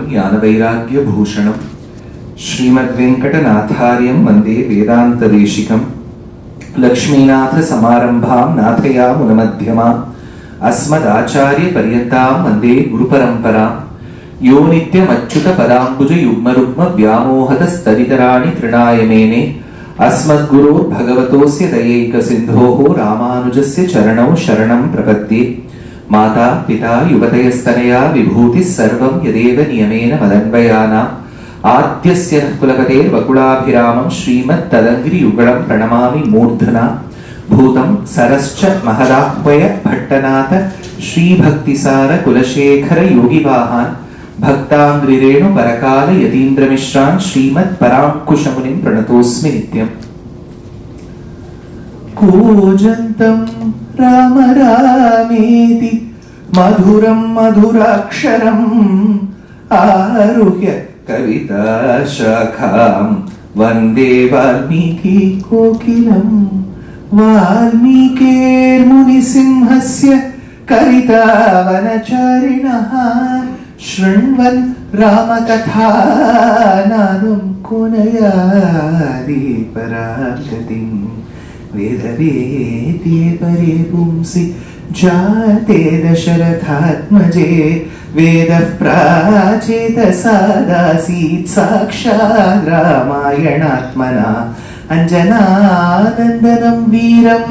ज्ञानवैराग्यभूषणम् श्रीमद्वेङ्कटनाथार्यं वन्दे वेदान्तदेशिकम् लक्ष्मीनाथसमारम्भां नाथयामुनमध्यमाम् अस्मदाचार्यपर्यन्तां वन्दे गुरुपरम्परां यो नित्यमच्युतपदाम्बुजयुग्मरुग्मव्यामोहतस्तदितराणि तृणाय मेने अस्मद्गुरोर्भगवतोऽस्य दयैकसिन्धोः रामानुजस्य चरणौ शरणं प्रपद्ये माता पिता युवतयस्तनया विभूतिः सर्वं यदेव नियमेन मदन्वयानाम् आद्यस्य नः कुलपतेर्वकुलाभिरामं श्रीमत्तदङ्घ्रियुगलं प्रणमामि मूर्धना भूतं सरश्च महदाह्वय भट्टनाथ श्रीभक्तिसार कुलशेखर योगिवाहान् भक्ताङ्घ्रिरेणु परकाल यतीन्द्रमिश्रान् श्रीमत्पराङ्कुशमुनिं प्रणतोऽस्मि नित्यम्। कूजन्तं राम रामेति मधुरं मधुराक्षरम् आरुह्य कविता शाखां वन्दे वाल्मीकि कोकिलम्। वाल्मीकिर्मुनिसिंहस्य कवितावनचारिणः शृण्वन् रामकथानादं कुनयादि परागतिं वेदवेद्ये परे पुंसि जाते दशरथात्मजे वेदः प्राचेतसादासीत् साक्षात् रामायणात्मना अंजनानन्दनं वीरं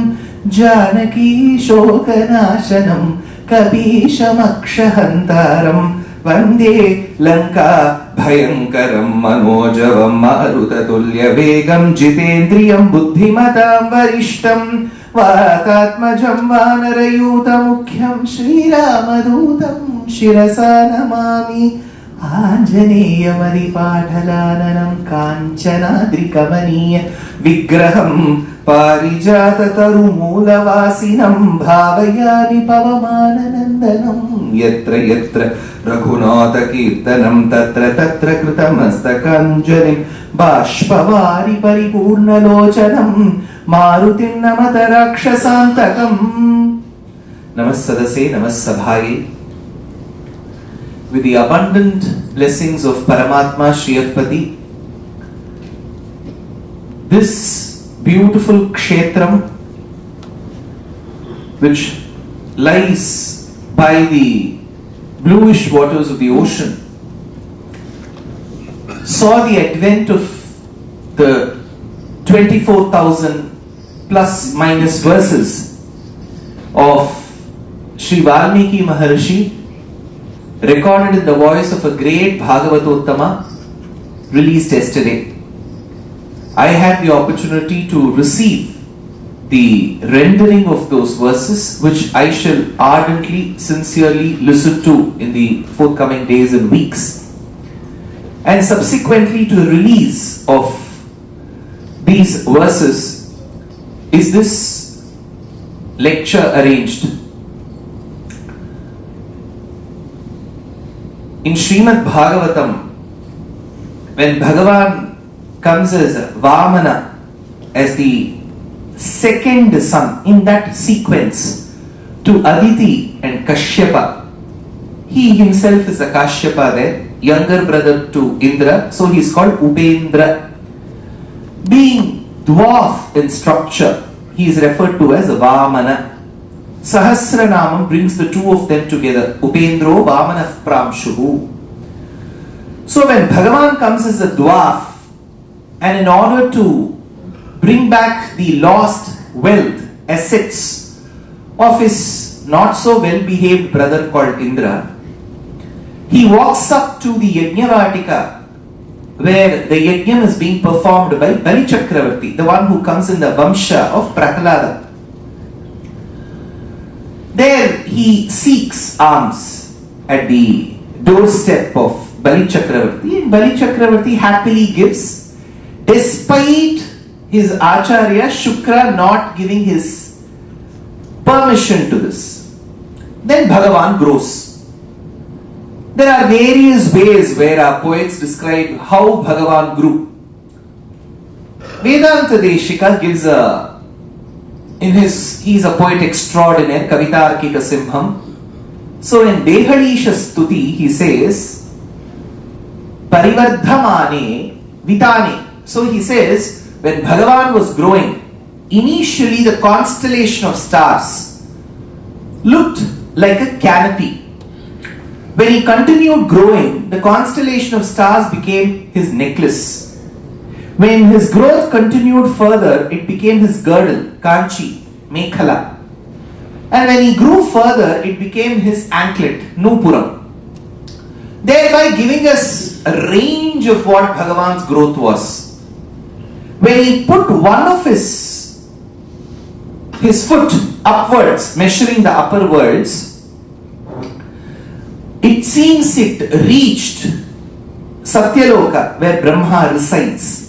जानकी शोकनाशनं कपीशमक्षहन्तारं वन्दे लङ्का भयङ्करं मनोजवं मारुततुल्यवेगं जितेन्द्रियं बुद्धिमतां वरिष्ठं वातात्मजं वानरयूतमुख्यं श्रीरामदूतं शिरसा नमामि। आञ्जनेयमरिपाठलाननं काञ्चनाद्रिकमनीय विग्रहं पारिजाततरुमूलवासिनं भावयामि पवमाननन्दनं यत्र यत्र रघुनाथकीर्तनं तत्र तत्र कृतमस्तकाञ्जलिं बाष्पवारि परिपूर्णलोचनं मारुतिं नमत राक्षसान्तकम्। नमः सदसे नमः सभाये। With the abundant blessings of Paramatma Shriyapati, this beautiful kshetram, which lies by the bluish waters of the ocean, saw the advent of the 24,000 plus minus verses of Sri Walmiki Maharshi, recorded in the voice of a great Bhagavatottama, released yesterday. I had the opportunity to receive the rendering of those verses, which I shall ardently, sincerely listen to in the forthcoming days and weeks. And subsequently to the release of these verses is this lecture arranged. In Srimad Bhagavatam, when Bhagavan comes as Vamana, as the second son in that sequence to Aditi and Kashyapa, he himself is a Kashyapa there, younger brother to Indra, so he is called Upendra. Being dwarf in structure, he is referred to as Vamana. Sahasranamam brings the two of them together, Upendro Vamanah Pramshuhu. So when Bhagavan comes as a dwarf, and in order to bring back the lost wealth, assets of his not so well behaved brother called Indra, he walks up to the Yajnavatika, where the Yajnam is being performed by Bali Chakravarti, the one who comes in the Vamsha of Prahlada. There he seeks alms at the doorstep of Bali Chakravarti, and Bali Chakravarti happily gives, despite his Acharya Shukra not giving his permission to this. Then Bhagavan grows. There are various ways where our poets describe how Bhagavan grew. Vedanta Deshika gives he's a poet extraordinaire, Kavitarkika Simham. So in Dehalisha Stuti, he says, parivardhamane vitane. So he says, when Bhagavan was growing, initially the constellation of stars looked like a canopy. When he continued growing, the constellation of stars became his necklace. When his growth continued further, it became his girdle, kanchi, mekhala. And when he grew further, it became his anklet, nupuram. Thereby giving us a range of what Bhagavan's growth was. When he put one of his foot upwards, measuring the upper worlds, it seems it reached Satyaloka, where Brahma resides.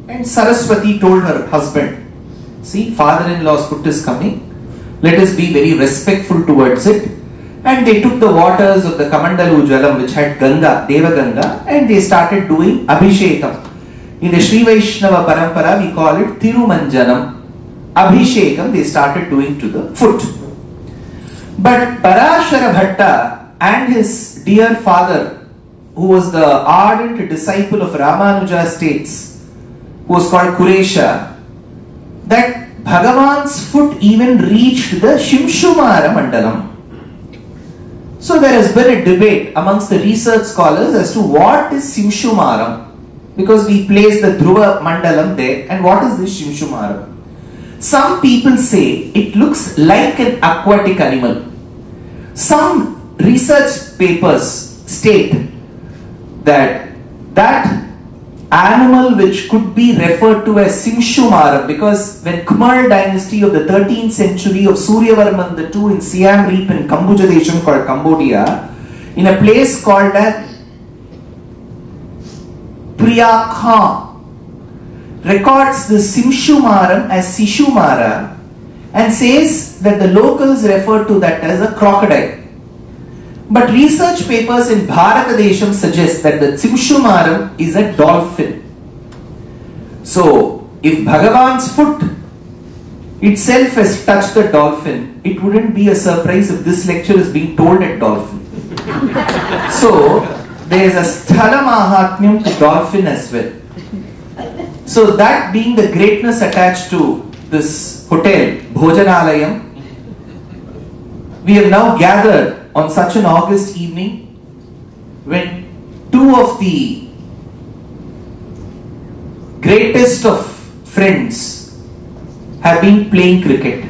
And Saraswati told her husband, see, father-in-law's foot is coming. Let us be very respectful towards it. And they took the waters of the Kamandalu Jalam, which had Ganga, Deva Ganga, and they started doing Abhishekam. In the Sri Vaishnava Parampara, we call it Thirumanjanam. Abhishekam, they started doing to the foot. But Parashara Bhatta and his dear father, who was the ardent disciple of Ramanuja states, who was called Kuresha, that Bhagavan's foot even reached the Shimshumara Mandalam. So there has been a debate amongst the research scholars as to what is Shimshumaram, because we place the Dhruva Mandalam there, and what is this Shimshumaram? Some people say it looks like an aquatic animal. Some research papers state that animal which could be referred to as Simshumaram, because when Kumar dynasty of the 13th century of Suryavarman II in Siam Reap in Kambuja Desham called Cambodia, in a place called Priyakha, records the Simshumaram as Sishumara and says that the locals refer to that as a crocodile. But research papers in Bharata Desham suggest that the Simshumaram is a dolphin. So, if Bhagavan's foot itself has touched the dolphin, it wouldn't be a surprise if this lecture is being told at dolphin. So, there is a Sthala Mahatmyam to dolphin as well. So, that being the greatness attached to this hotel, Bhojanalayam, we have now gathered on such an August evening when two of the greatest of friends have been playing cricket.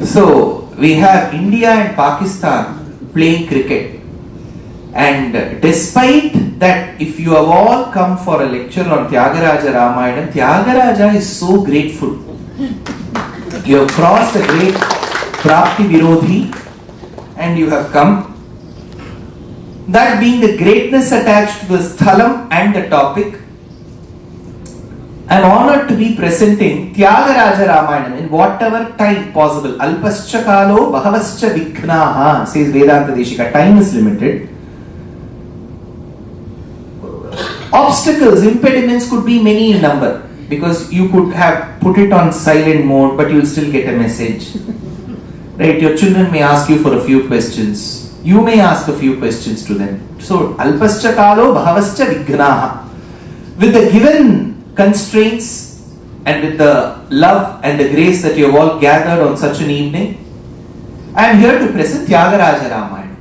So we have India and Pakistan playing cricket, and despite that, if you have all come for a lecture on Tyagaraja Ramayanam, Thiagaraja is so grateful. You have crossed a great Prapti Virodhi and you have come. That being the greatness attached to the sthalam and the topic, I am honored to be presenting Tyagaraja Ramayanam in whatever time possible. Alpascha kalo bhavascha vighnaha, says Vedanta Deshika. Time is limited. Obstacles, impediments could be many in number, because you could have put it on silent mode but you will still get a message. Right, your children may ask you for a few questions. You may ask a few questions to them. So, alpascha kalo bhavascha vighnaha. With the given constraints and with the love and the grace that you have all gathered on such an evening, I am here to present Tyagaraja Ramayana.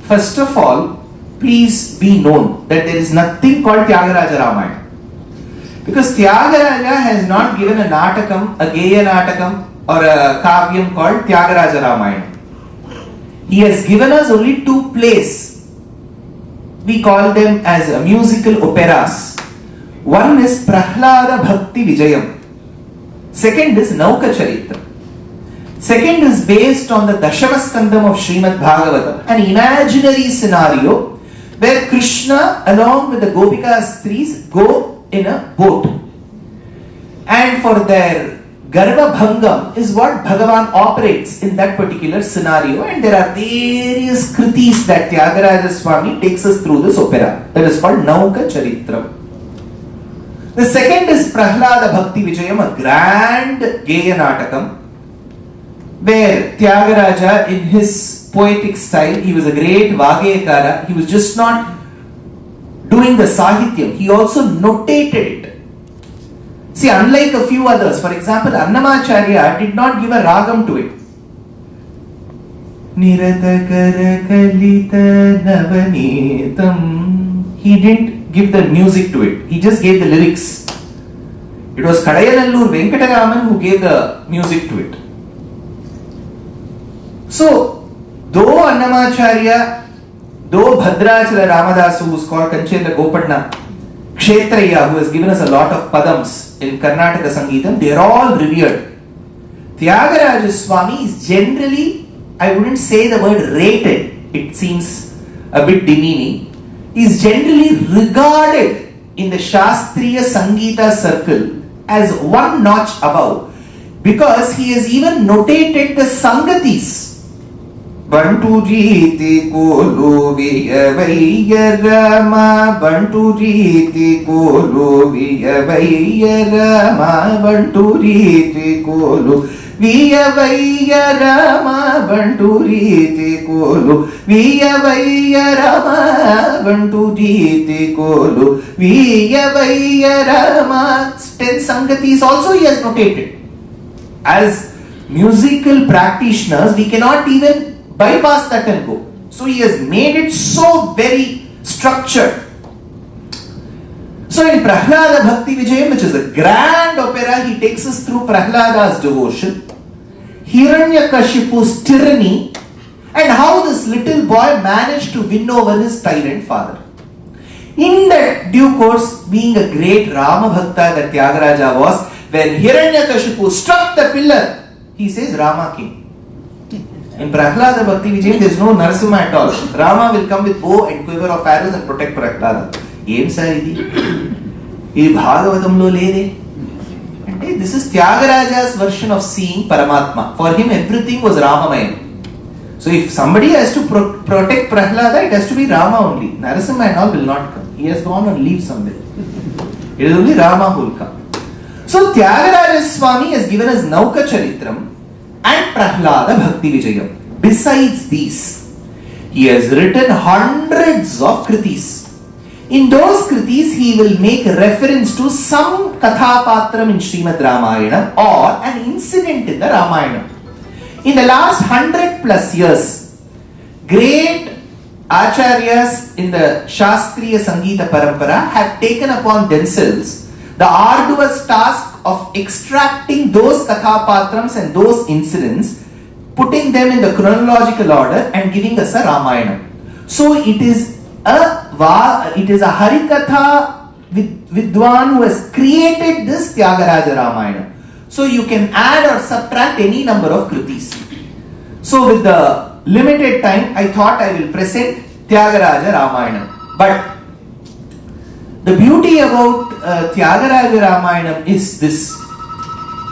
First of all, please be known that there is nothing called Tyagaraja Ramayana. Because Thiagaraja has not given a natakam, a geya natakam, or a kavyam called Tyagaraja Ramayana. He has given us only two plays. We call them as musical operas. One is Prahlada Bhakti Vijayam. Second is Nauka Charitra. Second is based on the Dashamaskandam of Srimad Bhagavatam, an imaginary scenario where Krishna along with the Gopika Stris go in a boat. And for their Garbha Bhangam is what Bhagavan operates in that particular scenario, and there are various kritis that Tyagaraja Swami takes us through this opera. That is called Nauka Charitra. The second is Prahlada Bhakti Vijayam, a grand Geya Natakam, where Tyagaraja in his poetic style, he was a great Vageyakara, he was just not doing the sahityam, he also notated it. See, unlike a few others, for example, Annamacharya did not give a ragam to it. Niratakara kalita navanitam. He didn't give the music to it. He just gave the lyrics. It was Kadayanallur Venkataraman who gave the music to it. So, though Annamacharya, though Bhadrachala Ramadasu, who is called Kanchendra Gopadna, Kshetraya, who has given us a lot of padams in Karnataka Sangeetam, they are all revered. Thiagaraja Swami is generally, I wouldn't say the word rated, it seems a bit demeaning, is generally regarded in the Shastriya Sangeeta circle as one notch above, because he has even notated the Sangatis. Bantu Riti Kolu Viyavaya Rama, Bantu Riti Kolu Viyavaya Rama, Bantu Riti Kolu Viyavaya Rama, Bantu Riti Kolu Viyavaya Rama, Bantu Riti Kolu Viyavaya Rama. 10 Sangatis also he has notated. As musical practitioners, we cannot even bypass that and go. So he has made it so very structured. So in Prahlada Bhakti Vijayam, which is a grand opera, he takes us through Prahlada's devotion, Hiranyakashipu's tyranny, and how this little boy managed to win over his tyrant father. In that due course, being a great Rama Bhakta that Tyagaraja was, when Hiranyakashipu struck the pillar, he says Rama came. In Prahlada Bhakti Vijayam, there is no Narasimha at all. Rama will come with bow and quiver of arrows and protect Prahlada. Em saridi? Ee Bhagavatamlo lede. And this is Tyagaraja's version of seeing Paramatma. For him, everything was Ramamayam. So if somebody has to protect Prahlada, it has to be Rama only. Narasimha and all will not come. He has gone on leave somewhere. It is only Rama who will come. So Tyagaraja Swami has given us Nauka Charitram and Prahlada Bhakti Vijayam. Besides these, he has written hundreds of kritis. In those kritis, he will make reference to some kathapatram in Srimad Ramayana or an incident in the Ramayana. In the last 100 plus years, great acharyas in the Shastriya Sangeeta Parampara have taken upon themselves the arduous task of extracting those kathapatrams and those incidents, putting them in the chronological order and giving us a Ramayana. So it is a Harikatha Vidwan who has created this Tyagaraja Ramayana. So you can add or subtract any number of kritis. So with the limited time, I thought I will present Tyagaraja Ramayana. But the beauty about Tyagaraja Ramayanam is this.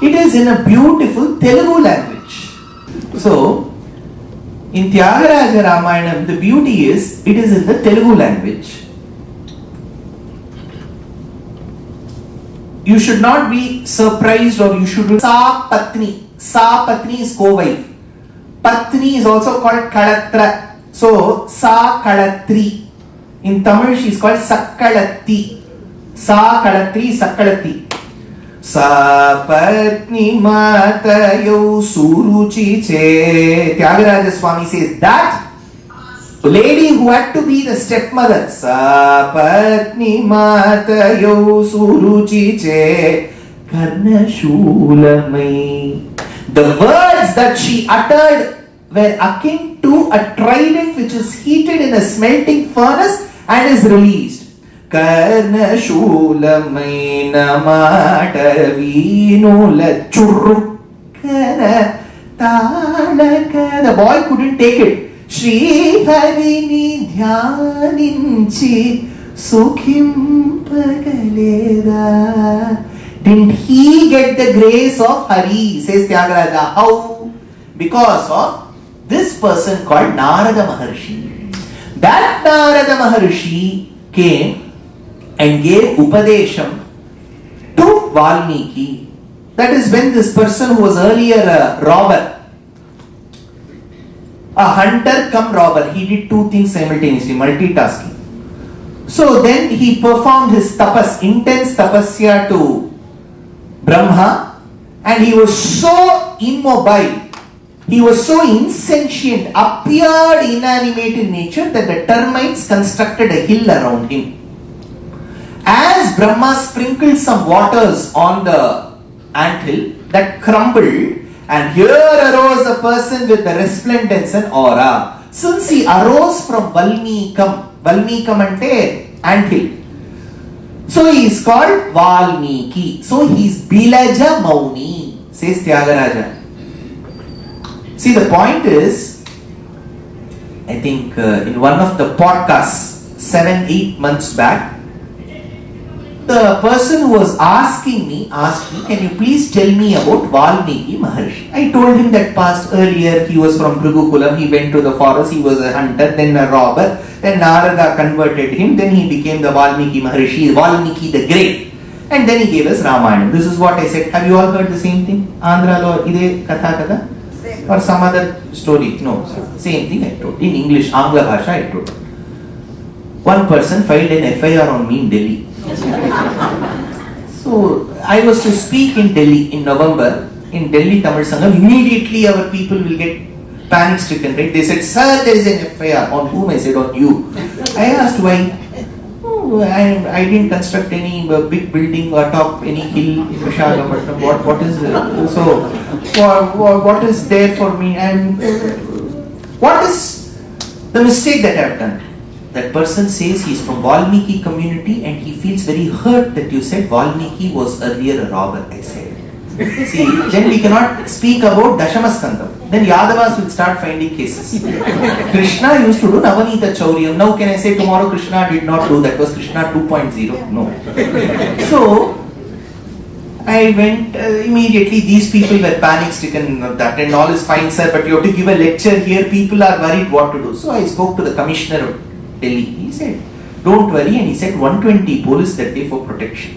It is in a beautiful Telugu language. So, in Tyagaraja Ramayanam, the beauty is, it is in the Telugu language. You should not be surprised, or you should... Sa Patni. Sa Patni is co-wife. Patni is also called Kalatra. So, Sa Kalatri. In Tamil, she is called Sakkalatti. Sa Kalatri, Sakkalatti. Sa Patni Matayo Suruchi Che. Tyagaraja Swami says that lady who had to be the stepmother. Sa Patni Matayo Suruchi Che. Karna Shulamai. The words that she uttered were akin to a trident which is heated in a smelting furnace and is released. Karna Shulamai Namata Vinula Churukana Talaka. The boy couldn't take it. Shri Harini Dhyaninchi Sukhim Pagaleda. Didn't he get the grace of Hari? Says Tyagaraja. How? Because of this person called Narada Maharshi. That Narada Maharshi came and gave Upadesham to Walmiki. That is when this person who was earlier a robber, a hunter come robber, he did two things simultaneously, multitasking. So then he performed his tapas, intense tapasya to Brahma, and he was so immobile, he was so insentient, appeared inanimate in nature that the termites constructed a hill around him. As Brahma sprinkled some waters on the anthill, that crumbled, and here arose a person with the resplendence and aura. Since he arose from Valmikam ante anthill, so he is called Walmiki. So he is Bilaja Mauni, says Thiagaraja. See, the point is, I think in one of the podcasts 7-8 months back, the person who was asked me, can you please tell me about Walmiki Maharshi? I told him that past earlier, he was from Bhrigu, he went to the forest, he was a hunter, then a robber, then Narada converted him, then he became the Walmiki Maharshi, Walmiki the Great, and then he gave us Ramayana. This is what I said. Have you all heard the same thing? Andhra lo ide katha? Or some other story? No, same thing I told. In English, Angla Bhasha I told. One person filed an FIR on me in Delhi. So I was to speak in Delhi in November, in Delhi Tamil Sangam. Immediately our people will get panic stricken, right? They said, sir, there is an FIR. On whom? I said, on you. I asked why. Oh, I didn't construct any big building or top any hill in Visakhapatnam. What is so? What is there for me? And what is the mistake that I have done? That person says he is from Walmiki community and he feels very hurt that you said Walmiki was earlier a robber. I said, see, then we cannot speak about Dashamaskandam. Then Yadavas will start finding cases. Krishna used to do Navanita Chauryam. Now can I say tomorrow Krishna did not do that? Was Krishna 2.0? No. So I went immediately. These people were panic stricken. That and all is fine, sir, but you have to give a lecture here. People are worried what to do. So I spoke to the commissioner of Delhi. He said, don't worry, and he said 120 police that day for protection.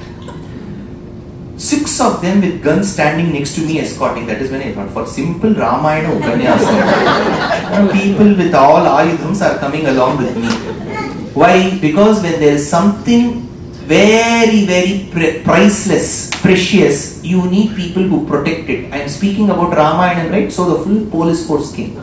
6 of them with guns standing next to me escorting. That is when I thought, for simple Ramayana Upanyasam, people with all ayudhams are coming along with me. Why? Because when there is something very, very priceless, precious, you need people who protect it. I am speaking about Ramayana, right? So the full police force came.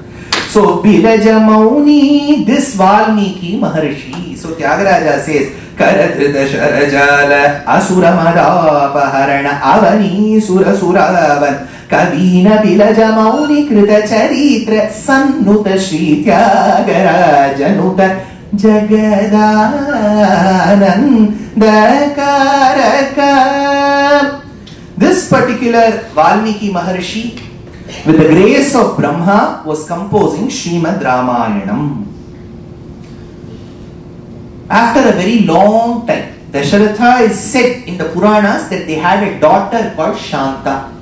So, Bilaja Mauni, this Walmiki Maharshi. So, Thiagaraja says, Karadrida Sharajala, Asura Madapaharana, Avani Sura Suravan, Kavina Bilaja Mauni, Krita Charitra, Sannuta Shri Tyagaraja Nuta, Jagadananda Karaka. This particular Walmiki Maharshi, with the grace of Brahma, was composing Srimad Ramayanam. After a very long time, Dasharatha is said in the Puranas that they had a daughter called Shanta.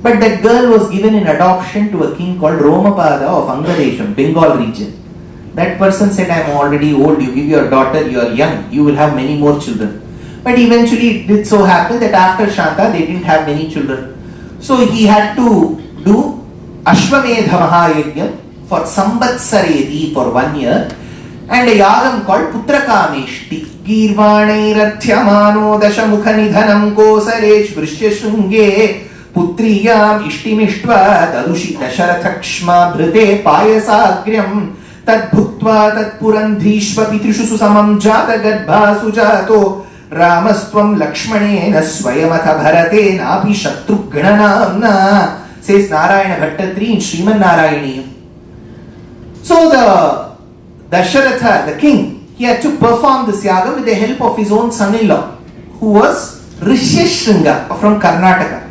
But that girl was given in adoption to a king called Romapada of Angadesham, Bengal region. That person said, I am already old, you give your daughter, you are young, you will have many more children. But eventually it did so happen that after Shanta, they didn't have many children. So he had to do Ashwamedha Mahayajna for Sambatsareti for 1 year, and a yagam called Putrakameshti. Girvanairathямano dashamukha nidhanam kosaresh vrishya shunge putriyam ishtimishtva darushi dasharathaksma bhrite payasagryam tad bhutva tad purandhishva pitrishu susamam jata garbha sujato Ramastvam Lakshmanena Swayamatha Bharate Napi Shatrughananamna, says Narayana Bhattatri in Srimad Narayani. So the Dasharatha, the king, he had to perform this yaga with the help of his own son-in-law, who was Rishyashringa from Karnataka.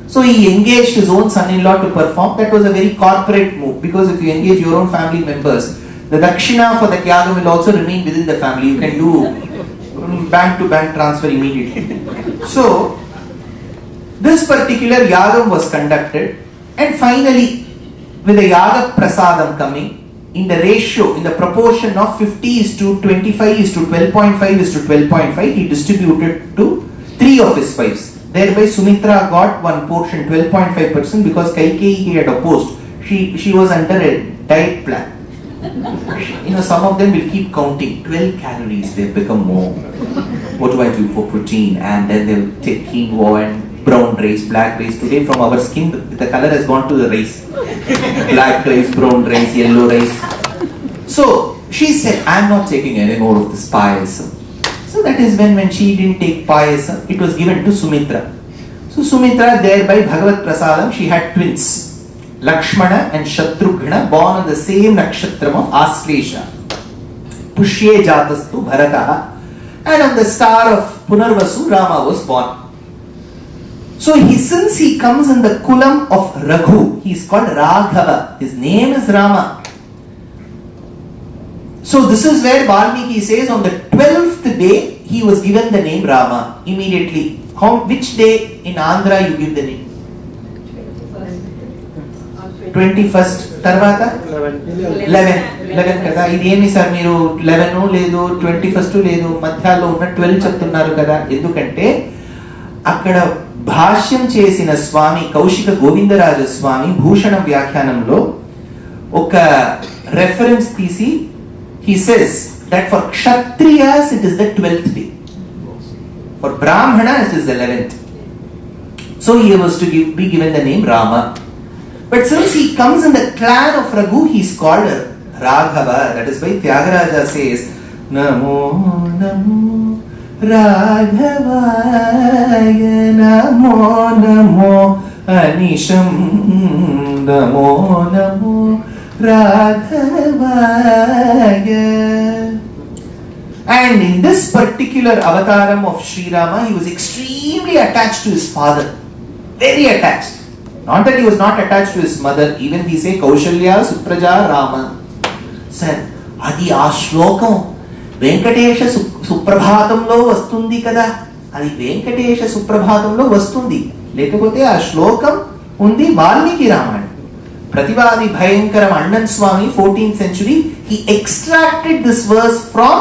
So he engaged his own son-in-law to perform. That was a very corporate move, because if you engage your own family members, the dakshina for the yaga will also remain within the family. You can do bank to bank transfer immediately. So this particular yagam was conducted, and finally with the yaga prasadam coming in the ratio, in the proportion of 50:25:12.5:12.5, he distributed to 3 of his wives. Thereby Sumitra got one portion, 12.5%, because Kaikeyi he had opposed. She was under a diet plan. Some of them will keep counting 12 calories, they become more. What do I do for protein? And then they'll take quinoa and brown rice, black rice. Today from our skin, the color has gone to the rice. Black rice, brown rice, yellow rice. So she said, I'm not taking any more of this payasam. So that is when she didn't take payasam, it was given to Sumitra. So Sumitra, thereby Bhagavat Prasadam, she had twins. Lakshmana and Shatrughna, born on the same nakshatram of Aslesha. Pushye Jatastu Bharata. And on the star of Punarvasu, Rama was born. So since he comes in the kulam of Raghu, he is called Raghava. His name is Rama. So this is where Walmiki says on the 12th day, he was given the name Rama immediately. Which day in Andhra you give the name? 21st. Tarvata? 11 kada. Idemi sir meeru 11 ledu 21st ledu madhyalo unna 12 చెప్తున్నారు కదా. ఎందుకంటే అక్కడ భాష్యం చేసిన స్వామి కౌశిక గోవిందరాజ స్వామి భూషణ వ్యాఖ్యానంలో ఒక reference తీసి he says that for kshatriyas it is the 12th day, for brahmanas it is the 11th. So he was to be given the name Rama. But since he comes in the clan of Raghu, he is called Raghava. That is why Thiagaraja says Namo Namo Raghavaya Namo Namo Anisham Namo Namo Raghavaya. And in this particular avataram of Sri Rama, he was extremely attached to his father. Very attached. Not that he was not attached to his mother. Even we say Kaushalya Supraja Rama. Sir, adi aa shlokam Venkatesha Suprabhatamlo vastundi kada. Adi Venkatesha Suprabhatamlo vastundi. Lekapothe aa shlokam undi Walmiki Ramayana. Prativadi Bhayankaram Annan Swami, 14th century, he extracted this verse from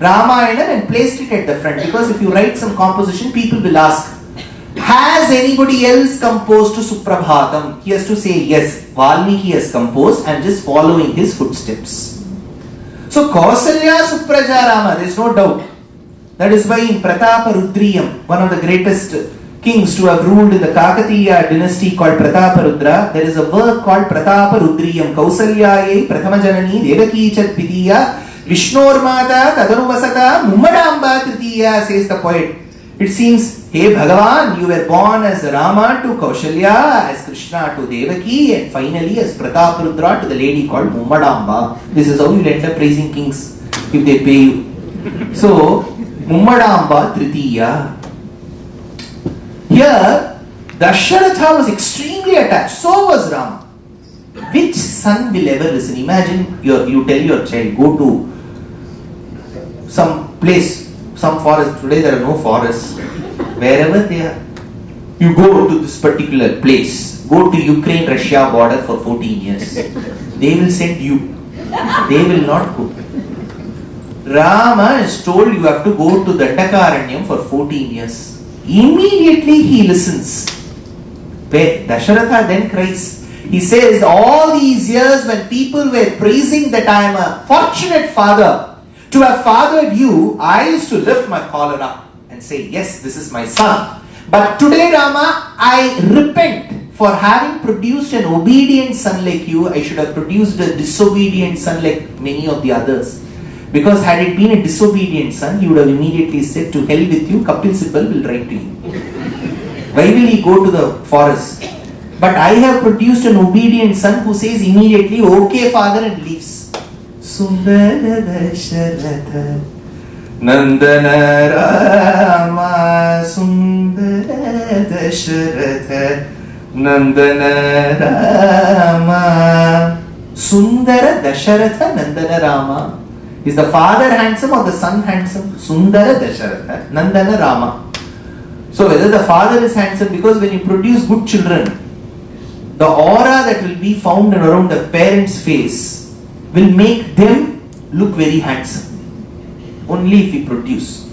Ramayana and placed it at the front. Because if you write some composition, people will ask, has anybody else composed to Suprabhatam? He has to say yes, Walmiki has composed. I am just following his footsteps. So Kausalya Supraja Rama, there is no doubt. That is why in Pratapa Rudriyam, one of the greatest kings to have ruled in the Kakatiya dynasty called Pratapa Rudra, there is a work called Pratapa Rudriyam. Kausalyaye Prathama Janani Devaki Chat Pitiya Vishnurmata Tadaruvasata Mummadamba Tritiya, says the poet. It seems, hey Bhagavan, you were born as Rama to Kaushalya, as Krishna to Devaki, and finally as Prataparudra to the lady called Mummadamba. This is how you end up praising kings if they pay you. So, Mummadamba Tritiya. Here, Dasharatha was extremely attached. So was Rama. Which son will ever listen? Imagine you tell your child, go to some place, some forest. Today there are no forests. Wherever they are, you go to this particular place. Go to Ukraine-Russia border for 14 years. They will send you. They will not go. Rama is told you have to go to Dandakaranyam for 14 years. Immediately he listens. Dasharatha then cries. He says, all these years when people were praising that I am a fortunate father to have fathered you, I used to lift my collar up and say, yes, this is my son. But today, Rama, I repent for having produced an obedient son like you. I should have produced a disobedient son like many of the others. Because had it been a disobedient son, he would have immediately said, to hell with you, Kapil Sibal will write to you. Why will he go to the forest? But I have produced an obedient son who says immediately, okay father, and leaves. Sundara Dasharatha Nandana Rama, Sundara Dasharatha Nandana Rama. Sundara Dasharatha Nandana Rama. Is the father handsome or the son handsome? Sundara Dasharatha Nandana Rama. So whether the father is handsome, because when you produce good children, the aura that will be found around the parent's face will make them look very handsome. Only if we produce.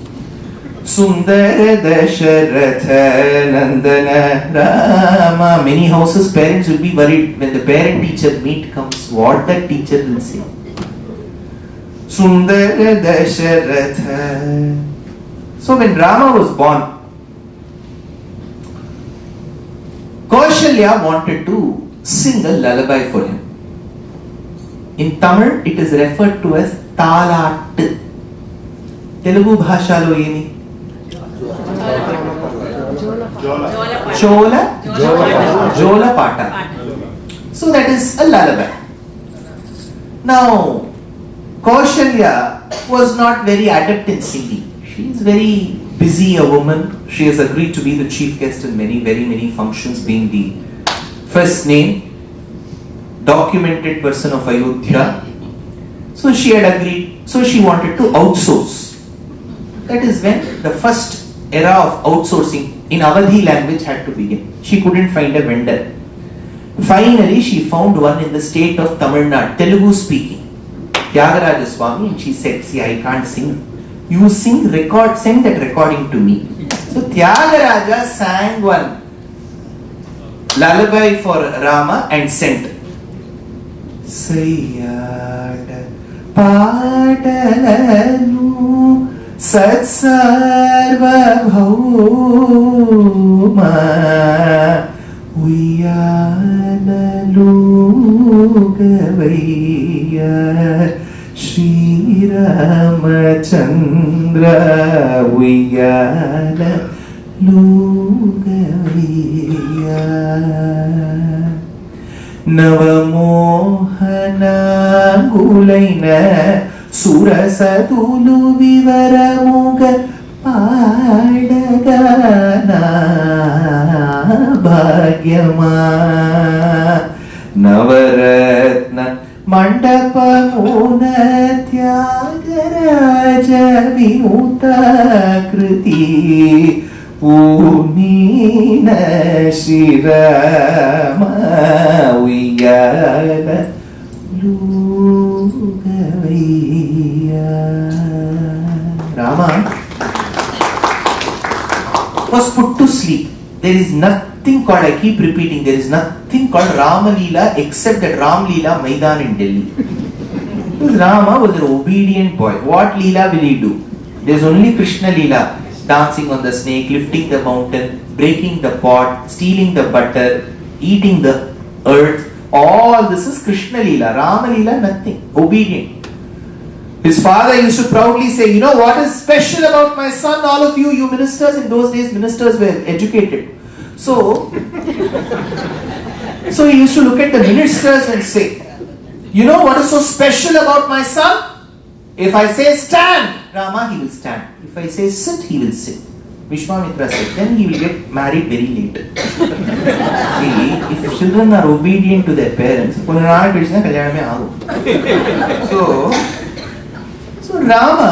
Sundara Dasharatha Nandana Rama. Many houses, parents will be worried when the parent-teacher meet comes, what that teacher will say. Sundara Dasharatha. So when Rama was born, Kaushalya wanted to sing a lullaby for him. In Tamil, it is referred to as Talat. Telugu bhashalo emi? Jola Pata. So that is a lullaby. Now, Kaushalya was not very adept in singing. She is very busy a woman. She has agreed to be the chief guest in very many functions, being the first name documented person of Ayodhya. So she had agreed. So she wanted to outsource. That is when the first era of outsourcing in Awadhi language had to begin. She couldn't find a vendor. Finally, she found one in the state of Tamil Nadu, Telugu speaking, Thiagaraja Swami, and she said, "See, I can't sing. You sing, send that recording to me." So Thiagaraja sang one lullaby for Rama and sent. Sayyada Padalanu Satsarva Bhauma Uyanalu Shri Ramachandra Uyana Lugavaya Navamohana Gulaina Surasadulu Vivaramuga Padagana Bhagyama Navaratna Mandapamuna Tyagaraja Vimuta Kriti Unina Shirama Uyana Lugavaya. Rama was put to sleep. There is nothing called, I keep repeating, there is nothing called Rama Leela except that Ram Leela Maidan in Delhi. Because Rama was an obedient boy. What Leela will he do? There is only Krishna Leela. Dancing on the snake, lifting the mountain, breaking the pot, stealing the butter, eating the earth. All this is Krishna Leela. Rama Leela, nothing. Obedient. His father used to proudly say, "You know what is special about my son? All of you, you ministers," in those days ministers were educated. So he used to look at the ministers and say, "You know what is so special about my son? If I say stand, Rama, he will stand. If I say sit, he will sit." Vishwamitra said, "Then he will get married very late." See, if children are obedient to their parents, so Rama,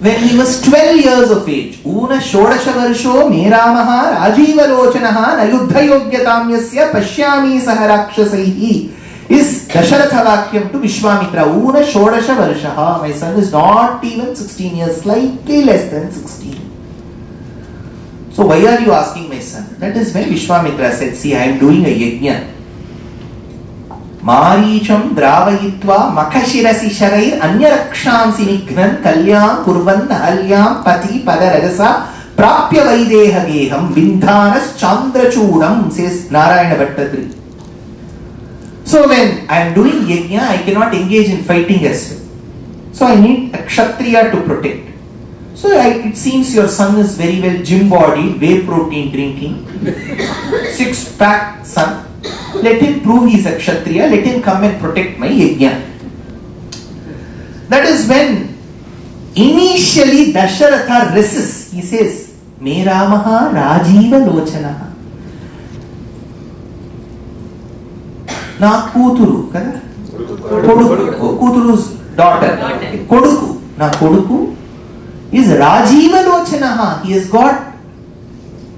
when he was 12 years of age, Una Shodasha Varsho Meramaha Rajiva Lochanaha Nayuddha Yogyatamyasya Pashyami Saharakshasaihi is Dasharatha Vakyam to Vishwamitra. Una Shodasha Varshaha. My son is not even 16 years, slightly less than 16. So why are you asking my son? That is when Vishwamitra said, "See, I am doing a yajna. Maricham dravayitva makashirasi sharair anyaraksham sinignan kalyam kurvan ahalyam pati padaragasa prapya vaideha geham vindhanas chandrachudam," says Narayana Bhattatri. So when I am doing yajna, I cannot engage in fighting as well. So I need a kshatriya to protect. So it seems your son is very well gym-bodied, whey protein drinking, six-pack son. Let him prove he is a kshatriya. Let him come and protect my yajna. That is when initially Dasharatha resists. He says, "Me Ramaha Rajiva Lochanaha." Na Kuturu, kada? Koduku, Kuturu's daughter. Koduku, na Koduku is Rajiva Lochanaha. He has got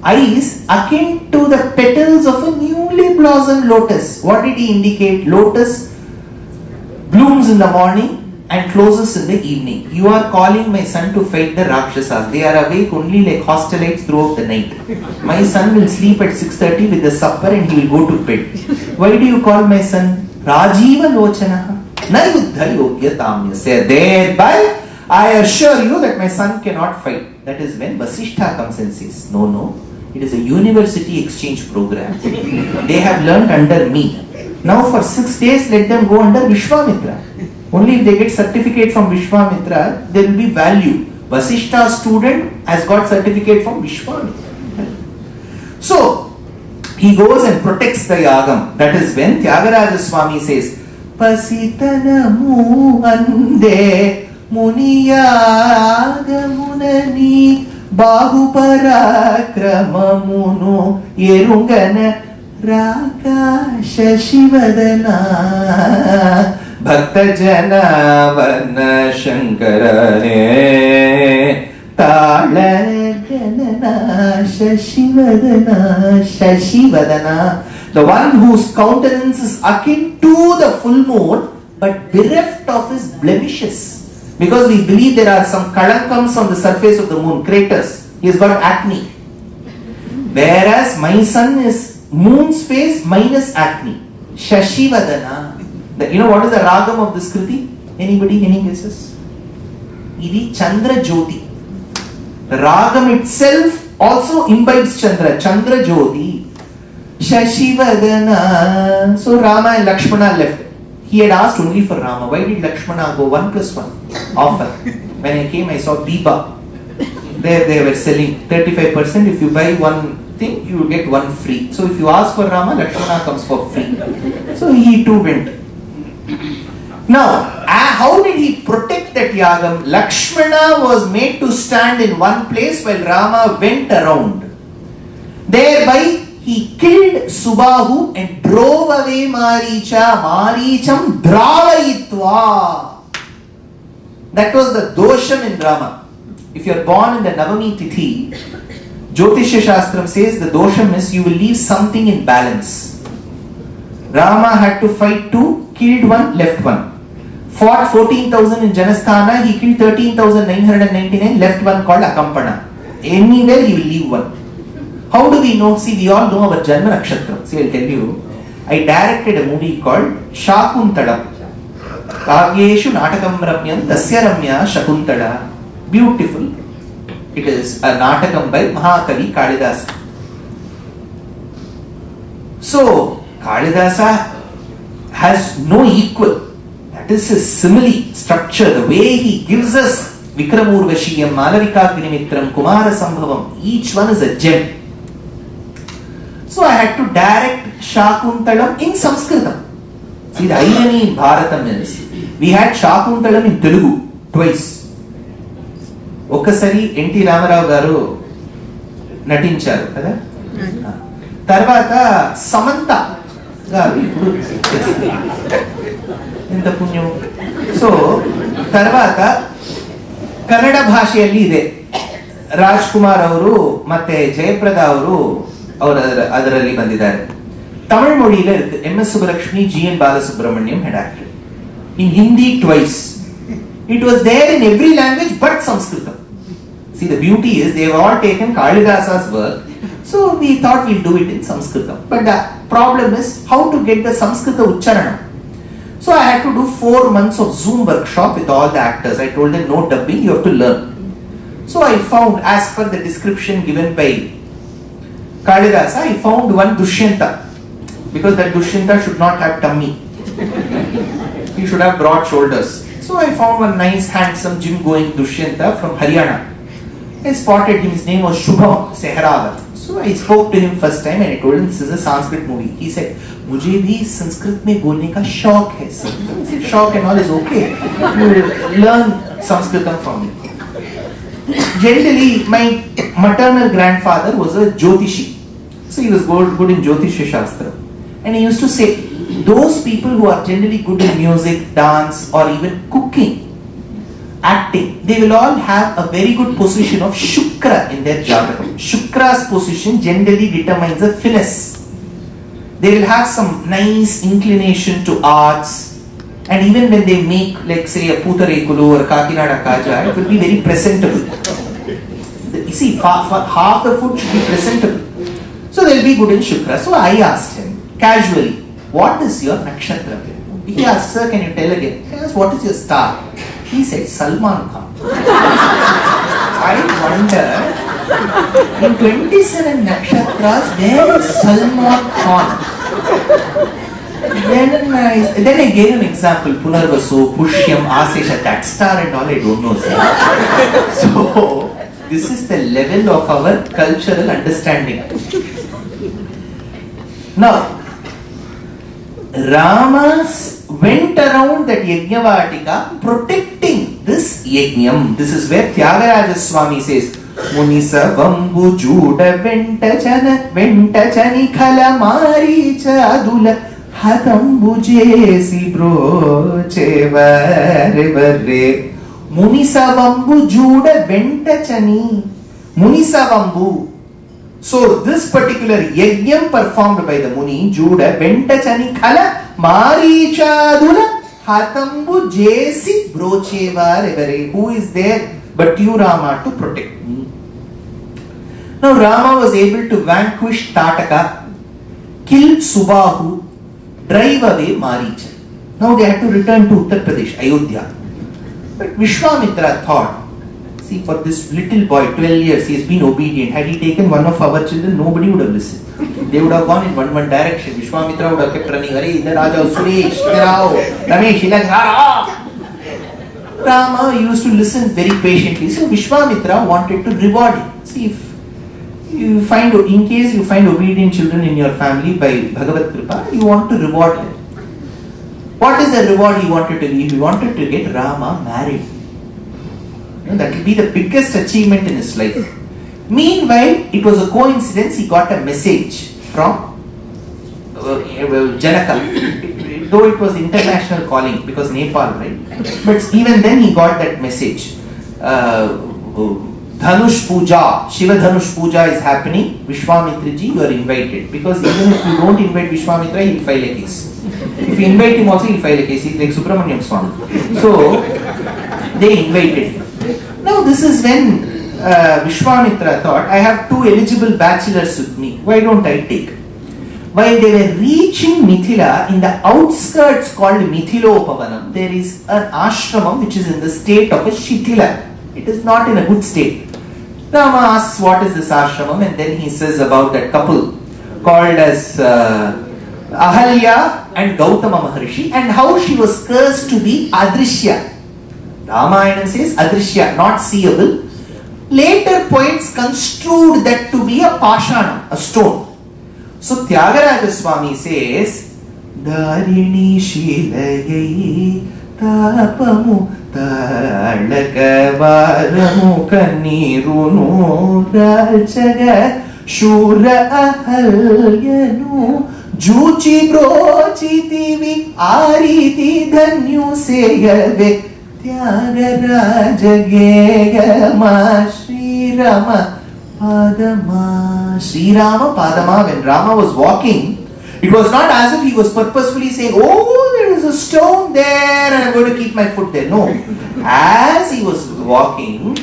eyes akin to the petals of a newly blossomed lotus. What did he indicate? Lotus blooms in the morning and closes in the evening. You are calling my son to fight the Rakshasas. They are awake only like hostilites throughout the night. My son will sleep at 6:30 with the supper and he will go to bed. Why do you call my son Rajiva Lochanaha? na yuddha yogyatamyasya. Thereby I assure you that my son cannot fight. That is when Vasishtha comes and says, no, it is a university exchange program. They have learnt under me. Now for 6 days let them go under Vishwamitra. Only if they get certificate from Vishwamitra, there will be value. Vasishtha student has got certificate from Vishwamitra. So, he goes and protects the yagam. That is when Tyagaraja Swami says, Pasitana mu ande muniyagamunani bahuparakramamuno yerungana rakasha shivadana bhakta jana varna shankarane talarganana shashivadana, the one whose countenance is akin to the full moon but bereft of his blemishes. Because we believe there are some kalankams on the surface of the moon, craters. He has got acne. Whereas my son is moon's face minus acne. Shashivadana. You know what is the ragam of this kriti? Anybody? Any guesses? Idi Chandra Jyoti. The ragam itself also imbibes Chandra. Chandra Jyoti. Shashivadana. So Rama and Lakshmana left. He had asked only for Rama. Why did Lakshmana go 1+1 offer? When I came, I saw Biba. There they were selling 35%. If you buy one thing, you will get one free. So if you ask for Rama, Lakshmana comes for free. So he too went. Now, how did he protect that yagam? Lakshmana was made to stand in one place while Rama went around. Thereby, he killed Subahu and drove away Maricham Dravayitva. That was the dosham in Rama. If you are born in the Navami Tithi, Jyotishya Shastram says the dosham is you will leave something in balance. Rama had to fight 2, killed 1, left 1. Fought 14,000 in Janasthana, he killed 13,999, left 1 called Akampana. Anywhere he will leave 1. How do we know? See, we all know our Janma Nakshatra. See, I'll tell you. I directed a movie called Shakuntalam. Kavyeshu Natakam Ramyam Tasya Ramya Shakuntala. Beautiful. It is a Natakam by Mahakavi Kalidasa. So, Kalidasa has no equal. That is his simile structure. The way he gives us Vikramurvashiyam, Malavikagnimitram, Kumara Sambhavam. Each one is a gem. So I had to direct Shakuntalam in Sanskritam. See, the irony in Bharata is, we had Shakuntalam in Telugu twice. Okasari N.T. Ramarao garu natincharu kada. Tarvata Samantha garu inta punyam. So tarvata Kannada bhasheyalli ide. Rajkumar avaru matte Jayaprada avaru ಅದರಲ್ಲಿ ಬಂದಿದ್ದಾರೆ. ತಮಿಳು ಮೊழியில இருக்கு. MS Subbulakshmi, GN Balasubramaniam had acted. In Hindi twice. It was there in every language but Sanskritam. See, the beauty is they have all taken Kalidasa's work, so we thought we'll do it in Sanskritam. But the problem is how to get the Sanskrita Ucharanam. So I had to do 4 months of Zoom workshop with all the actors. I told them no dubbing, you have to learn. So I found, as per the description given by Kalidasa, I found one Dushyanta, because that Dushyanta should not have tummy. He should have broad shoulders. So I found one nice, handsome, gym-going Dushyanta from Haryana. I spotted him. His name was Shubham Sehrawat. So I spoke to him first time and I told him this is a Sanskrit movie. He said, "मुझे भी संस्कृत में बोलने का शौक है." Shauq and all is okay. You will learn Sanskritam from me. Generally, my maternal grandfather was a Jyotishi. So he was good in Jyotishya Shastra. And he used to say, those people who are generally good in music, dance, or even cooking, acting, they will all have a very good position of Shukra in their Jatakam. Shukra's position generally determines the finesse. They will have some nice inclination to arts. And even when they make, like say, a Putarekulu or Kakinada Kaja, it will be very presentable. You see, half the food should be presentable. So they'll be good in Shukra. So I asked him, casually, what is your nakshatra? He asked, sir, can you tell again? I asked, what is your star? He said, Salman Khan. I wonder, in 27 nakshatras, where is Salman Khan? Then I gave an example, Punarvaso, Pushyam, Asesha, that star and all, I don't know. So, this is the level of our cultural understanding. Now, Rama went around that Yajnavatika protecting this Yajnam. This is where Thiagaraja Swami says, Munisa Vambu Juda Ventachani Khala Maricha Adula Hatambu Jesi Broche Varevare Munisa Vambu Juda Ventachani Munisa Vambu. So this particular yajnam performed by the Muni, Juda, Ventachani Khala, Marichadula, Hatambu Jesi Brocheva Revere. Who is there but you, Rama, to protect me? Now Rama was able to vanquish Tataka, kill Subahu, drive away Maricha. Now they had to return to Uttar Pradesh, Ayodhya. But Vishwamitra thought, see, for this little boy, 12 years, he has been obedient. Had he taken one of our children, nobody would have listened. They would have gone in one direction. Vishwamitra would have kept running. Arey, idhar aa jao, Suresh, idhar aao, Ramesh, idhar Rama used to listen very patiently. So Vishwamitra wanted to reward him. See, if you find, in case you find obedient children in your family by Bhagavad Kripa, you want to reward them. What is the reward he wanted to give? He wanted to get Rama married. That will be the biggest achievement in his life. Meanwhile, it was a coincidence, he got a message from Janaka. Though it was international calling, because Nepal, right? But even then he got that message. Dhanush Puja, Shiva Dhanush Puja is happening. Vishwamitra ji, you are invited. Because even if you don't invite Vishwamitra, he will file a case. If you invite him also, he will file a case. He is like Subramanyam Swami. So, they invited him. Now this is when Vishwamitra thought, I have two eligible bachelors with me, why don't I take? While they were reaching Mithila, in the outskirts called Mithilopavanam, there is an ashramam which is in the state of a Shithila. It is not in a good state. Rama asks, what is this ashramam? And then he says about that couple called as Ahalya and Gautama Maharshi, and how she was cursed to be Adrishya. Ramayana says Adrishya, not seeable. Later poets construed that to be a pashana, a stone. So Thiagaraja Swami says, Darini Shilayai Tapamu Talaka Varamu Kannirunu Rajaga Shura Ahalyanu Juchi Brochi Tivi Ariti Dhanyu Seyave Tyagaraja Gegama Sri Rama Padama. Sri Rama Padama. When Rama was walking, it was not as if he was purposefully saying, oh, there is a stone there and I am going to keep my foot there. No. As he was walking,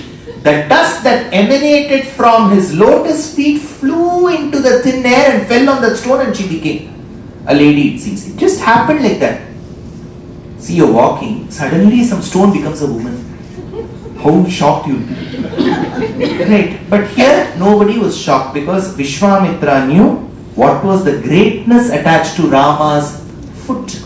the dust that emanated from his lotus feet flew into the thin air and fell on that stone, and she became a lady, it seems. It just happened like that. See, you're walking, suddenly some stone becomes a woman. How shocked you'll be. Right. But here, nobody was shocked because Vishwamitra knew what was the greatness attached to Rama's foot.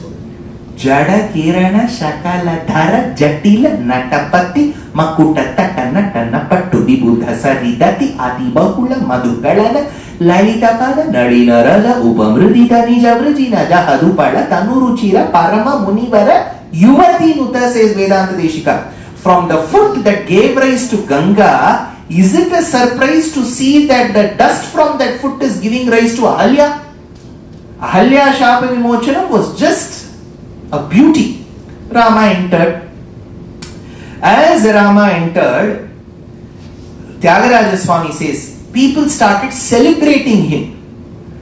Jada Kirana Shakala Dhara Jatila Natapati Makuta Tatana Tanapatu Buddha Saridati Adibakula Madhukalana Lalitapada Nadina Raja Upamrudita Nijavrajina Jahadupada Tanuruchira Parama Munivara Yuvati Nuta, says Vedanta Deshika. From the foot that gave rise to Ganga, is it a surprise to see that the dust from that foot is giving rise to Ahalya? Ahalya Shapa Vimochanam was just a beauty. Rama entered. As Rama entered, Thiagaraja Swami says, people started celebrating him.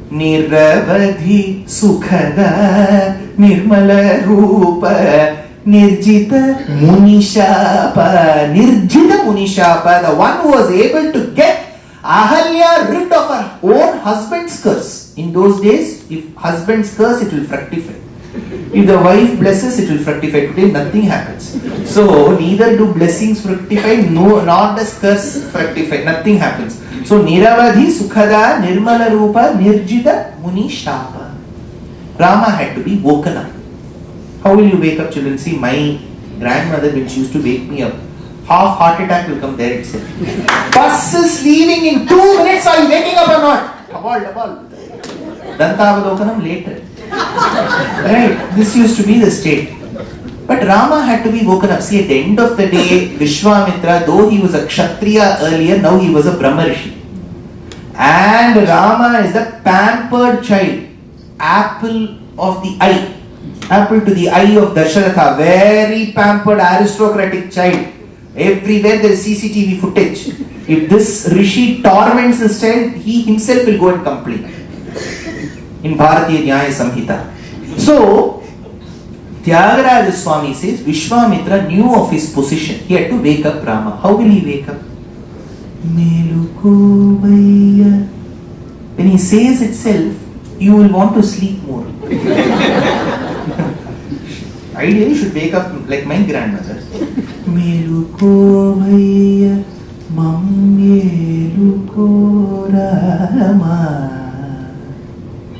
Niravadhi Sukhada Nirmala Rupa Nirjita Munishapa. Nirjita Munishapa, the one who was able to get Ahalya rid of her own husband's curse. In those days, if husband's curse, it will fructify. If the wife blesses, it will fructify. Today nothing happens. So neither do blessings fructify, nor does curse fructify. Nothing happens. So Niravadhi Sukhada Nirmala Rupa Nirjita Muni Shapa. Rama had to be woken up. How will you wake up, children? See, my grandmother, when she used to wake me up, half heart attack will come there itself. Bus is leaving in 2 minutes. Are you waking up or not? Double. Dantavalokanam later. Right? This used to be the state. But Rama had to be woken up. See, at the end of the day, Vishwamitra, though he was a Kshatriya earlier, now he was a Brahma Rishi. And Rama is a pampered child. Apple of the eye. Apple to the eye of Dasharatha. Very pampered, aristocratic child. Everywhere there is CCTV footage. If this Rishi torments his child, he himself will go and complain. In Bharatiya Nyaya Samhita. So, Thiagaraja Swami says, Vishwamitra knew of his position. He had to wake up Rama. How will he wake up? When he says itself, you will want to sleep more. Ideally, you should wake up like my grandmother.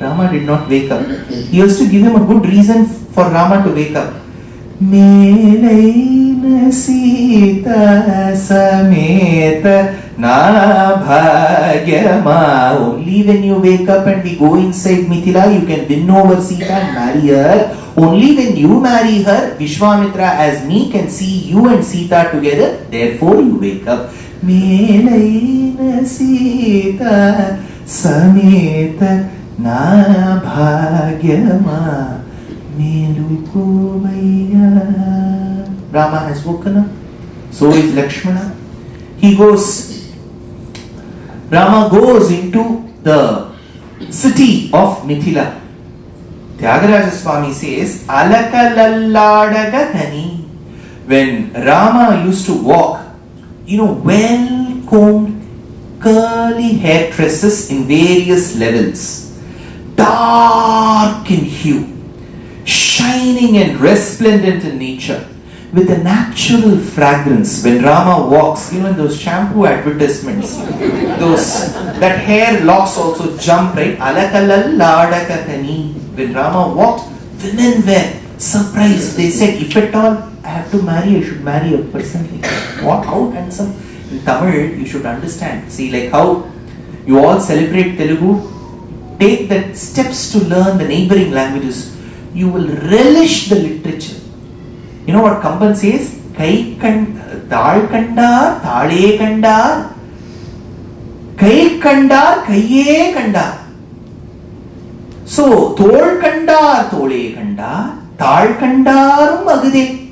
Rama did not wake up. He has to give him a good reason for Rama to wake up. Melaina Sita Sameta Na Bhagyama. Only when you wake up and we go inside Mithila, you can win over Sita and marry her. Only when you marry her, Vishwamitra as me can see you and Sita together. Therefore you wake up. Melaina Sita Sameta Na Bhagyama Melukovaya. Rama has woken up. So is Lakshmana. Rama goes into the city of Mithila. Thiagaraja Swami says, Alakalalladagatani. When Rama used to walk, well-combed, curly hair tresses in various levels. Dark in hue, shining and resplendent in nature, with a natural fragrance. When Rama walks, even those shampoo advertisements, that hair locks also jump, right? Alakalalladakatani. When Rama walked, women were surprised. They said, if at all I have to marry, I should marry a person like that. What? How handsome? In Tamil, you should understand. See, like how you all celebrate Telugu, take the steps to learn the neighboring languages. You will relish the literature. You know what Kamban says? Tal kandar, thale kandar, kai kandar, kaiye kandar. So, tol kandar, tole kandar, tal kandarum agade.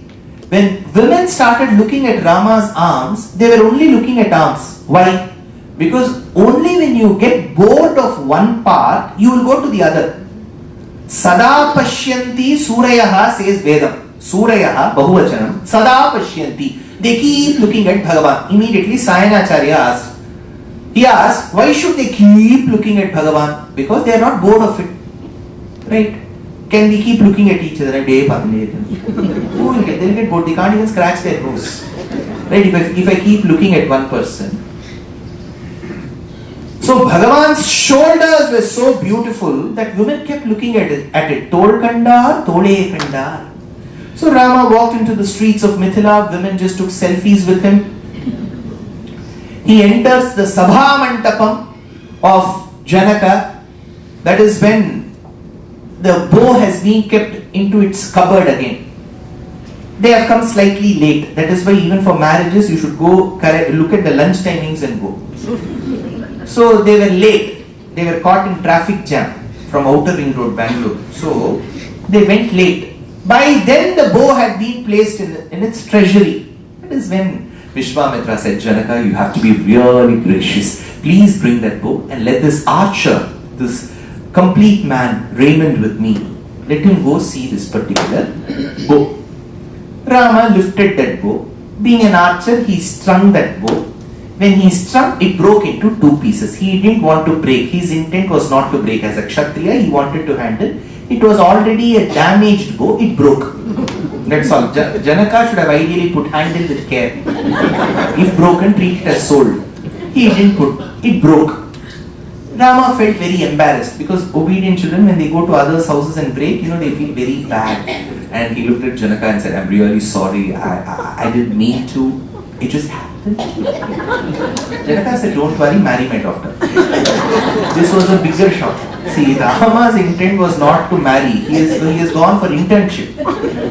When women started looking at Rama's arms, they were only looking at arms. Why? Because only when you get bored of one part, you will go to the other. Sada pashyanti surayaha says Vedam. Surayaha, Bahuvachanam, Sada Pashyanti. They keep looking at Bhagavan. Immediately Sayanacharya asked. He asked, why should they keep looking at Bhagavan? Because they are not bored of it. Right? Can we keep looking at each other? Who will get? They will get bored. They can't even scratch their nose. Right? If I keep looking at one person. So Bhagavan's shoulders were so beautiful that women kept looking at it. Tol Kandar, Tole Kandar. So Rama walked into the streets of Mithila. Women just took selfies with him. He enters the Sabha Mantapam of Janaka. That is when the bow has been kept into its cupboard again. They have come slightly late. That is why even for marriages you should go look at the lunch timings and go. So they were late. They were caught in traffic jam from Outer Ring Road, Bangalore. So they went late. By then the bow had been placed in its treasury. That is when Vishwamitra said, Janaka, you have to be really gracious. Please bring that bow and let this archer, this complete man, Raymond with me, let him go see this particular bow. Rama lifted that bow. Being an archer, he strung that bow. When he strung, it broke into two pieces. He didn't want to break. His intent was not to break. As a Kshatriya, he wanted to handle It was already a damaged bow, it broke. That's all. Janaka should have ideally put handle with care. If broken, treat it as sold. He didn't put, it broke. Rama felt very embarrassed because obedient children, when they go to others' houses and break, they feel very bad. And he looked at Janaka and said, I'm really sorry, I didn't mean to. It just happened. Janaka said, don't worry, marry my daughter. This was a bigger shock. See, Rama's intent was not to marry. He has gone for internship.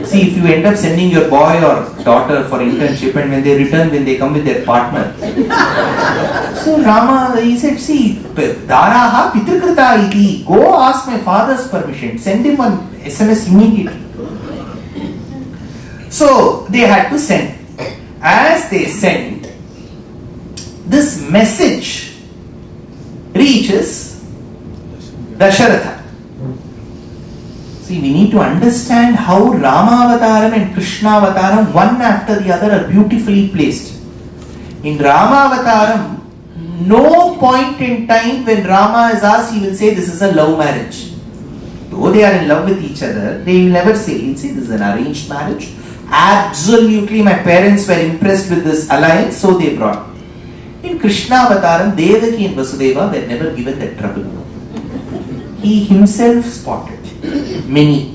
See, if you end up sending your boy or daughter for internship and when they return, when they come with their partner. So Rama, he said, see, Daraha Pitrikrita iti. Go ask my father's permission. Send him an SMS immediately. So they had to send. As they sent, this message reaches Dasharatha. See, we need to understand how Rama Avataram and Krishna Avataram, one after the other, are beautifully placed. In Rama Avataram, no point in time when Rama is asked, he will say this is a love marriage. Though they are in love with each other, they will never say, he'll say this is an arranged marriage. Absolutely, my parents were impressed with this alliance, so they brought. In Krishna Avataram, Devaki and Vasudeva were never given that trouble. He himself spotted many.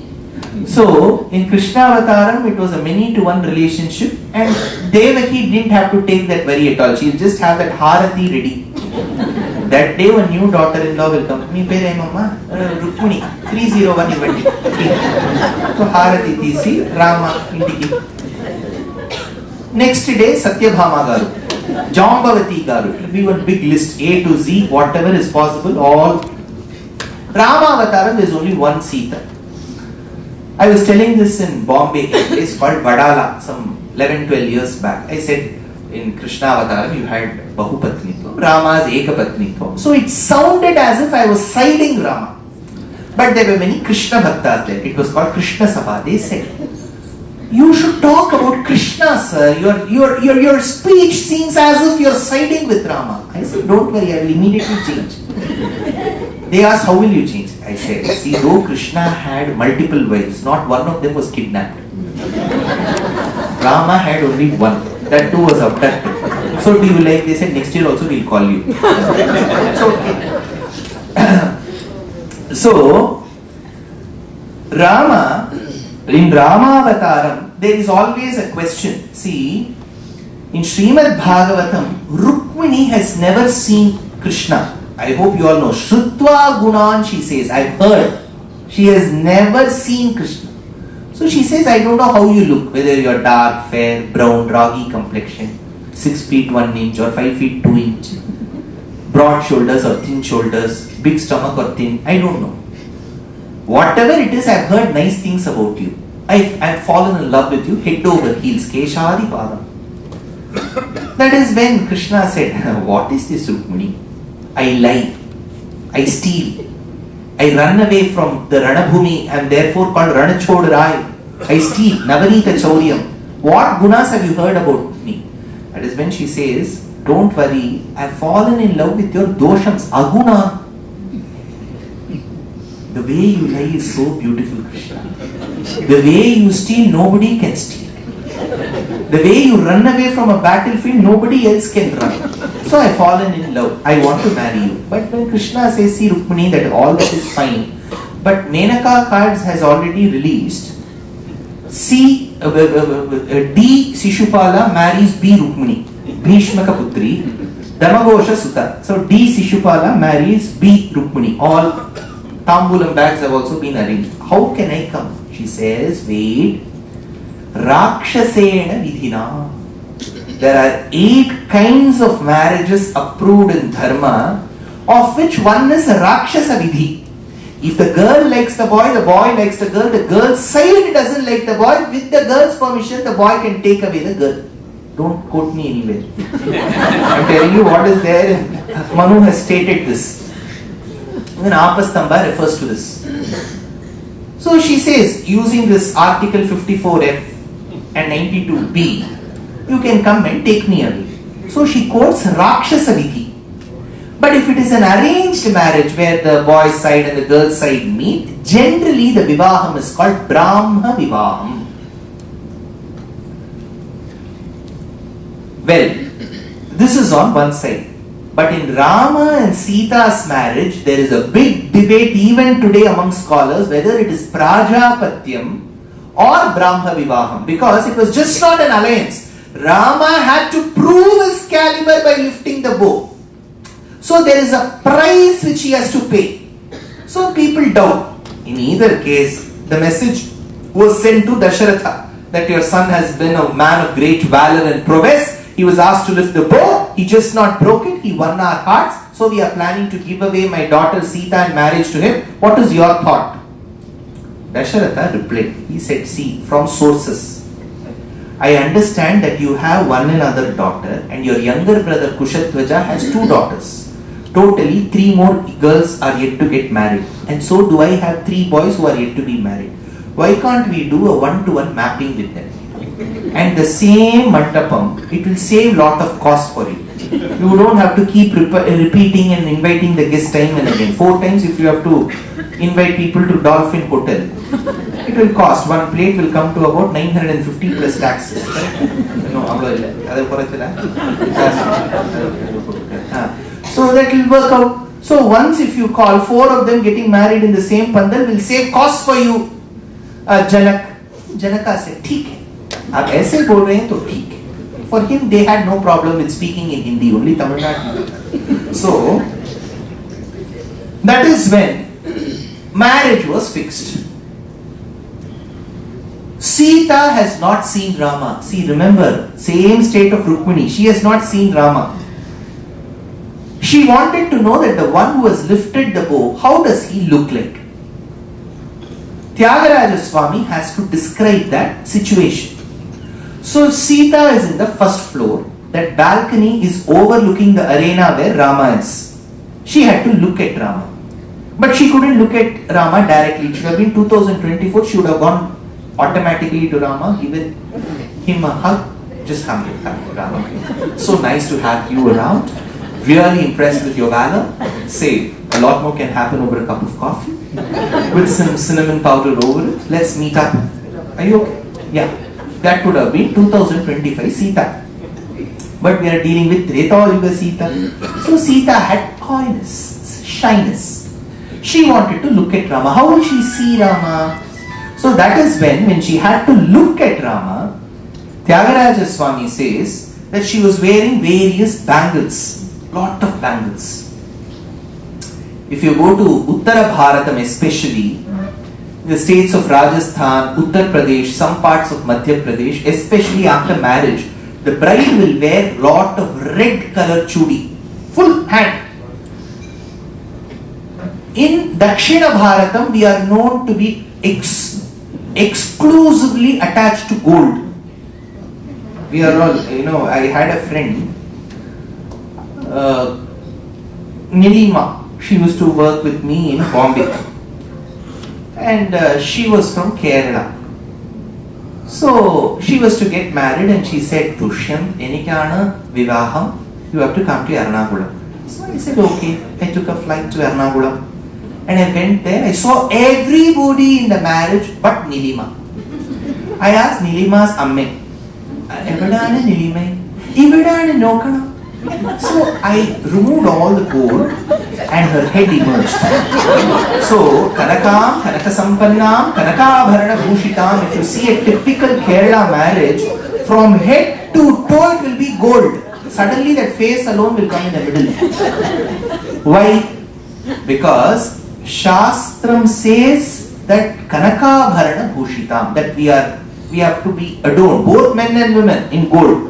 So, in Krishna Avataram, it was a many-to-one relationship, and Devaki didn't have to take that worry at all. She'll just have that Harati ready. That day, a new daughter-in-law will come. Me pere mama, Rukmini, 301 event. So Harati tisi, Rama intiki. Next day, Satyabhama garu, Jambavati garu. It will be one big list, A to Z, whatever is possible, all. Rama Avataram, there is only one Sita. I was telling this in Bombay, a place called Vadala, some 11-12 years back. I said, in Krishna Avataram, you had Bahupatnitva, Rama's Ekapatnitva. So it sounded as if I was siding Rama. But there were many Krishna Bhaktas there. It was called Krishna Sabha. They said, you should talk about Krishna, sir. Your speech seems as if you're siding with Rama. I said, don't worry, I will immediately change. They asked, how will you change? I said, see, though Krishna had multiple wives, not one of them was kidnapped. Rama had only one. That too was abducted. So do you like? They said, next year also we'll call you. It's okay. So, in Rama Avataram, there is always a question. See, in Srimad Bhagavatam, Rukmini has never seen Krishna. I hope you all know. Shrutva Gunan, she says, I've heard. She has never seen Krishna. So she says, I don't know how you look, whether you're dark, fair, brown, roggy complexion, 6 feet 1 inch or 5 feet 2 inch, broad shoulders or thin shoulders, big stomach or thin, I don't know. Whatever it is, I've heard nice things about you. I've fallen in love with you, head over heels, Keshadi Pada. That is when Krishna said, what is this Rukmini? I lie, I steal, I run away from the Ranabhumi and therefore called Ranachod Rai. I steal, Navanita Chauryam. What gunas have you heard about me? That is when she says, don't worry, I have fallen in love with your doshams, aguna. The way you lie is so beautiful, Krishna. The way you steal, nobody can steal. The way you run away from a battlefield, nobody else can run. So I have fallen in love. I want to marry you. But when Krishna says, see Rukmini, that all that is fine. But Menaka cards has already released. D. Sishupala marries B. Rukmini. Bhishmaka Putri. Damagosha Sutta. So D. Sishupala marries B. Rukmini. All tambulam bags have also been arranged. How can I come? She says, wait. Rakshasena Vidhina. There are 8 kinds of marriages approved in Dharma, of which one is Rakshasa Vidhi. If the girl likes the boy likes the girl's side doesn't like the boy, with the girl's permission, the boy can take away the girl. Don't quote me anywhere. I'm telling you what is there, and Manu has stated this. Even Apastamba refers to this. So she says, using this article 54F and 92B, you can come and take me away. So she quotes Rakshasa Vidhi. But if it is an arranged marriage where the boy's side and the girl's side meet, Generally, the Vivaham is called Brahma Vivaham. Well, this is on one side. But in Rama and Sita's marriage, there is a big debate even today among scholars whether it is Prajapatyam or Brahma Vivaham, because it was just not an alliance. Rama had to prove his caliber by lifting the bow. So there is a price which he has to pay. So people doubt. In either case, the message was sent to Dasharatha that your son has been a man of great valor and prowess. He was asked to lift the bow. He just not broke it. He won our hearts. So we are planning to give away my daughter Sita in marriage to him. What is your thought? Dasharatha replied. He said, see, from sources, I understand that you have one another daughter and your younger brother Kushathwaja has 2 daughters. Totally 3 more girls are yet to get married. And so do I have 3 boys who are yet to be married. Why can't we do a one-to-one mapping with them? And the same mandapam, it will save lot of cost for you. You don't have to keep repeating and inviting the guest time and again. 4 times if you have to invite people to Dolphin Hotel. It will cost. One plate will come to about 950 plus taxes. No, so that will work out. So once if you call 4 of them getting married in the same pandal, will save cost for you. Janaka said, "ठीक है, आप ऐसे बोल रहे हैं तो ठीक है." For him, they had no problem with speaking in Hindi, only Tamil Nadu. So that is when marriage was fixed. Sita has not seen Rama. See, remember, same state of Rukmini. She has not seen Rama. She wanted to know that the one who has lifted the bow, how does he look like? Thiagaraja Swami has to describe that situation. So Sita is in the first floor. That balcony is overlooking the arena where Rama is. She had to look at Rama. But she couldn't look at Rama directly. It should have been 2024. She would have gone automatically to Rama, given him a hug. Just come here, Rama. So nice to have you around. Really impressed with your valor. Say, a lot more can happen over a cup of coffee. With some cinnamon powder over it. Let's meet up. Are you okay? Yeah. That would have been 2025 Sita. But we are dealing with Treta Yuga Sita. So Sita had coyness, shyness. She wanted to look at Rama. How will she see Rama? So that is when she had to look at Rama, Thiagaraja Swami says that she was wearing various bangles. Lot of bangles. If you go to Uttara Bharatam, especially the states of Rajasthan, Uttar Pradesh, some parts of Madhya Pradesh, especially after marriage, the bride will wear lot of red color chudi, full hand. In Dakshina Bharatam, we are known to be exclusively attached to gold. We are all, I had a friend, Nilima. She used to work with me in Bombay. And she was from Kerala. So she was to get married and she said, Dushyanth, enikana vivaham, you have to come to Ernakulam. So I said, okay. I took a flight to Ernakulam. And I went there. I saw everybody in the marriage but Nilima. I asked Nilima's amme, Evadana Nilima? Ividana Nokana? So I removed all the gold and her head emerged. So Kanakam, Kanakasampannam, Kanakabharana Bhushitam, if you see a typical Kerala marriage, from head to toe it will be gold. Suddenly that face alone will come in the middle. Why? Because Shastram says that Kanakabharana Bhushitam, that we have to be adorned, both men and women, in gold.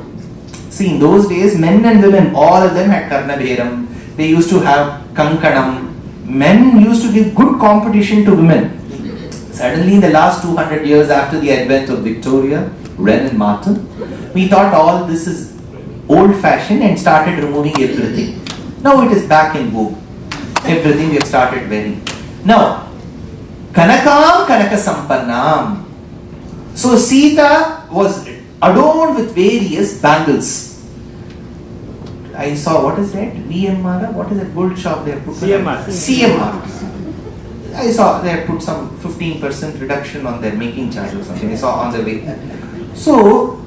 See, in those days, men and women, all of them had Karnabheram. They used to have Kankanam. Men used to give good competition to women. Suddenly, in the last 200 years after the advent of Victoria, Wren and Martin, we thought all this is old-fashioned and started removing everything. Now it is back in vogue. Everything we have started wearing. Now, Kanakam Kanaka Sampannam. So Sita was adorned with various bangles. I saw, what is that? VMR? What is that gold shop they have put? CMR. CMR. I saw they had put some 15% reduction on their making charge or something. I saw on the way. So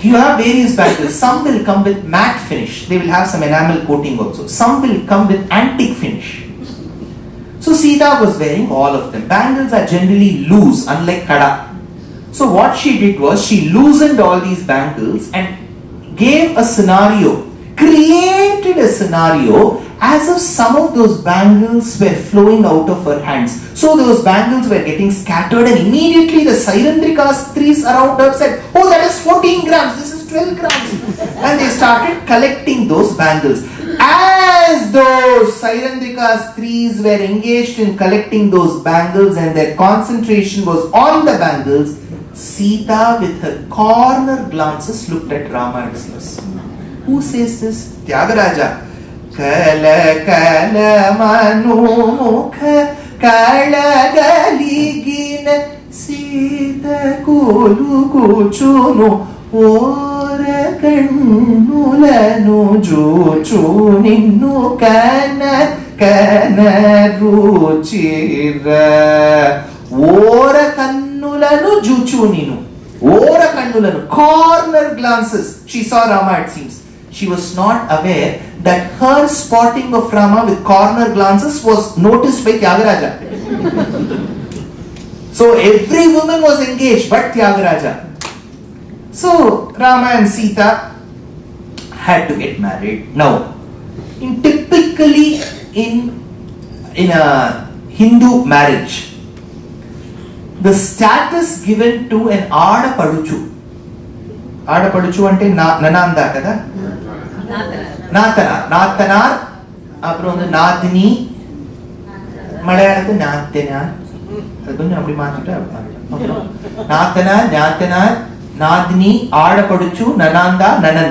you have various bangles. Some will come with matte finish. They will have some enamel coating also. Some will come with antique finish. So Sita was wearing all of them. Bangles are generally loose, unlike kada. So what she did was she loosened all these bangles and gave a scenario, created a scenario as if some of those bangles were flowing out of her hands. So those bangles were getting scattered, and immediately the Sairandrika Stris around her said, "Oh, that is 14 grams, this is 12 grams." And they started collecting those bangles. As those Sairandrika Stris were engaged in collecting those bangles and their concentration was on the bangles, Sita with her corner glances looked at Rama and Krishna. Who says this? Thiagaraja. Kala kala manumukha kala galigina Sita kulu kuchunu ora kannulanu juchu ninnu kana ruchira ora kannulanu juchu ninnu ora kannulanu corner glances. She saw Rama, it seems. She was not aware that her spotting of Rama with corner glances was noticed by Thiagaraja. So every woman was engaged but Thiagaraja. So Rama and Sita had to get married. Now, typically in a Hindu marriage, the status given to an Adapaduchu ante nananda kada? Nathanar, அப்புறம் வந்து நாதினி, மலையாளத்து நாத்தனார், அது கொஞ்சம் அப்படி மாத்திட்டா நாத்தனார், நாதினி, ஆடப்படுச்சு, நனாந்தா, nanan.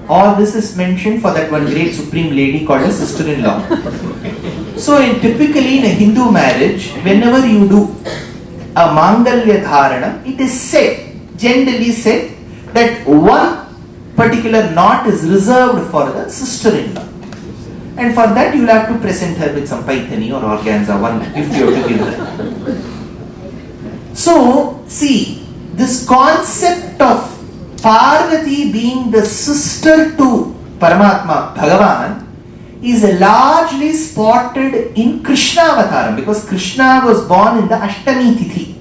All this is mentioned for that one great supreme lady called a sister-in-law. So typically in a Hindu marriage, whenever you do a mangalya dharanam, it is said, generally said, that one particular knot is reserved for the sister-in-law. And for that you will have to present her with some paithani or organza, one gift you have to give her. So, see, this concept of Parvati being the sister to Paramatma, Bhagavan, is largely spotted in Krishna Avataram, because Krishna was born in the Ashtami Tithi.